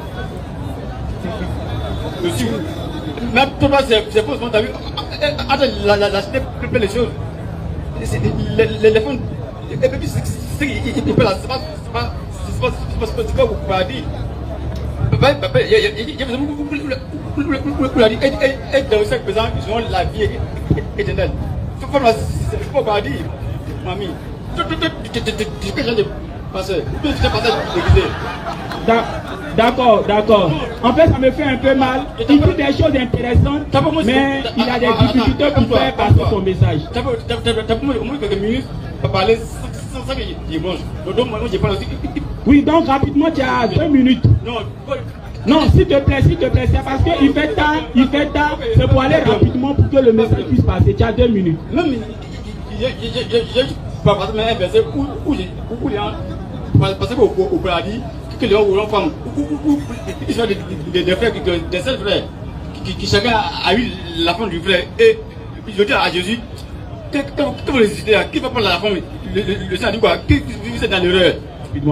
le suivre. Mais toi, c'est faux, tu as vu. Attends, la cité peut les choses. Les femmes, et puis il peut la. C'est pas vous pouvez dire. Il y a besoin de dire, et dans chaque présent, ils ont la vie éternelle. C'est pas dire, mamie. D'accord. En fait, ça me fait un peu mal. Il dit des choses intéressantes, mais il a des difficultés pour faire passer son message. T'as pas moins quelques minutes pour parler sans ça qu'il mange. Donc, moi, j'ai pas aussi. Oui, donc rapidement, tu as 2 minutes. Non, s'il te plaît, c'est parce qu'il fait tard, c'est pour aller rapidement pour que le message puisse passer. Tu as 2 minutes. Même, j'ai pas passé un verset où les gens passaient au paradis, que les gens ou l'enfant, où ils sont des frères, des seuls frères, qui chacun a eu la femme du frère. Et je dis à Jésus, vous hésitez là, qui va prendre la femme? Le sang dit quoi? Qui vous êtes dans l'erreur?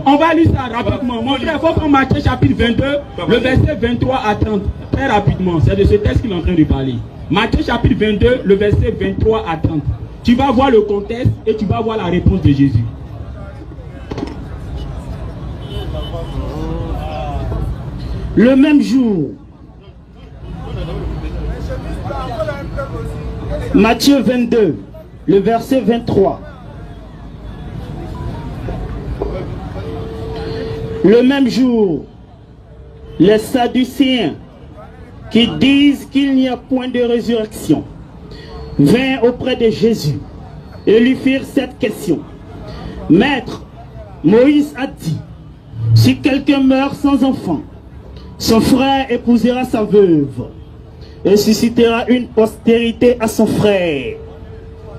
On va lire ça rapidement. Mon frère, il faut prendre Matthieu chapitre 22, le verset 23 à 30. Très rapidement, c'est de ce texte qu'il est en train de parler. Matthieu chapitre 22, le verset 23 à 30. Tu vas voir le contexte et tu vas voir la réponse de Jésus. Le même jour, Matthieu 22, le verset 23. Le même jour, les Sadducéens qui disent qu'il n'y a point de résurrection vinrent auprès de Jésus et lui firent cette question. Maître, Moïse a dit, si quelqu'un meurt sans enfant, son frère épousera sa veuve et suscitera une postérité à son frère.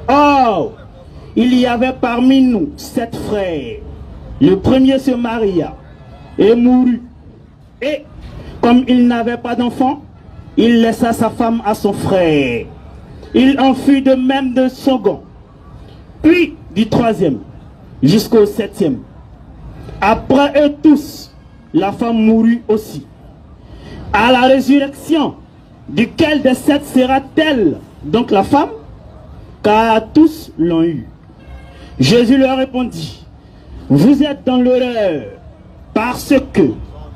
Or, il y avait parmi nous 7 frères. Le premier se maria et mourut. Et comme il n'avait pas d'enfant, il laissa sa femme à son frère. Il en fut de même de second, puis du troisième, jusqu'au 7e. Après eux tous, la femme mourut aussi. À la résurrection, duquel des 7 sera-t-elle donc la femme? Car tous l'ont eu. Jésus leur répondit, vous êtes dans l'erreur, parce que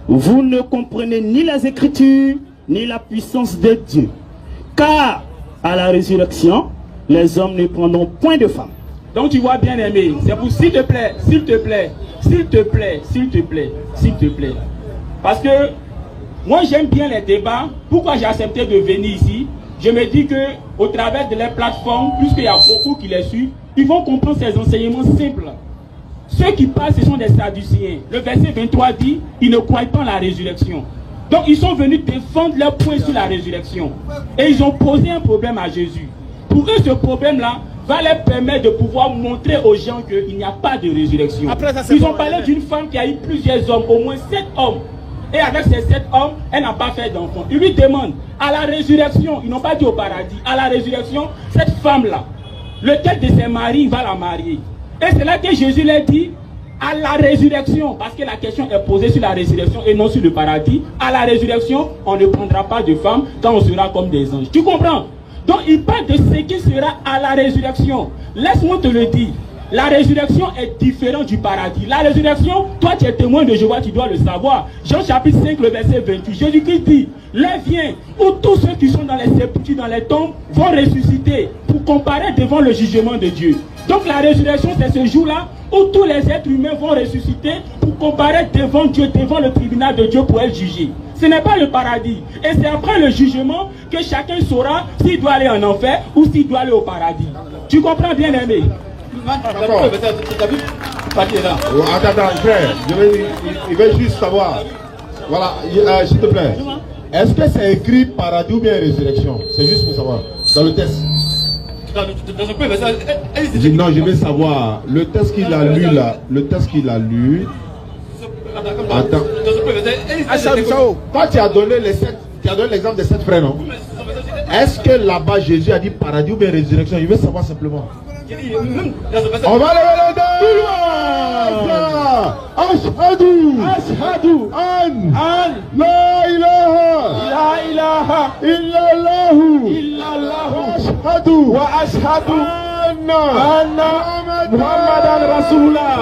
vous ne comprenez ni les Écritures, ni la puissance de Dieu. Car à la résurrection, les hommes ne prendront point de femme. Donc tu vois, bien aimé, c'est pour s'il te plaît, s'il te plaît, s'il te plaît, s'il te plaît, s'il te plaît. Parce que moi j'aime bien les débats. Pourquoi j'ai accepté de venir ici? Je me dis que au travers de les plateformes, puisqu'il y a beaucoup qui les suivent, ils vont comprendre ces enseignements simples. Ceux qui parlent, ce sont des Sadducéens. Le verset 23 dit, ils ne croient pas en la résurrection. Donc ils sont venus défendre leur point sur la résurrection. Et ils ont posé un problème à Jésus. Pour eux, ce problème-là va leur permettre de pouvoir montrer aux gens qu'il n'y a pas de résurrection. Ils ont parlé d'une femme qui a eu plusieurs hommes, au moins 7 hommes. Et avec ces 7 hommes, elle n'a pas fait d'enfant. Ils lui demandent, à la résurrection, ils n'ont pas dit au paradis, à la résurrection, cette femme-là, lequel de ses maris va la marier? Et c'est là que Jésus leur dit, à la résurrection, parce que la question est posée sur la résurrection et non sur le paradis. À la résurrection, on ne prendra pas de femme quand on sera comme des anges. Tu comprends? Donc il parle de ce qui sera à la résurrection. Laisse-moi te le dire. La résurrection est différente du paradis. La résurrection, toi tu es témoin de Jéhovah, tu dois le savoir. Jean chapitre 5, le verset 28. Jésus-Christ dit, l'heure vient où tous ceux qui sont dans les sépultures, dans les tombes, vont ressusciter pour comparaître devant le jugement de Dieu. Donc la résurrection, c'est ce jour-là où tous les êtres humains vont ressusciter pour comparaître devant Dieu, devant le tribunal de Dieu pour être jugé. Ce n'est pas le paradis. Et c'est après le jugement que chacun saura s'il doit aller en enfer ou s'il doit aller au paradis. Tu comprends, bien aimé? D'accord. Attends, frère, il veut juste savoir. Voilà, s'il te plaît. Est-ce que c'est écrit paradis ou bien résurrection? C'est juste pour savoir. Dans le test. Non, je veux savoir. Le test qu'il a lu là, le test qu'il a lu. Attends. Toi, tu as donné l'exemple des 7 frères, non? Est-ce que là-bas Jésus a dit paradis ou bien résurrection? Je veux savoir simplement. On va lever les deux. Ashhadu an la ilaha illallah wa ashhadu anna Muhammadan Rasulullah.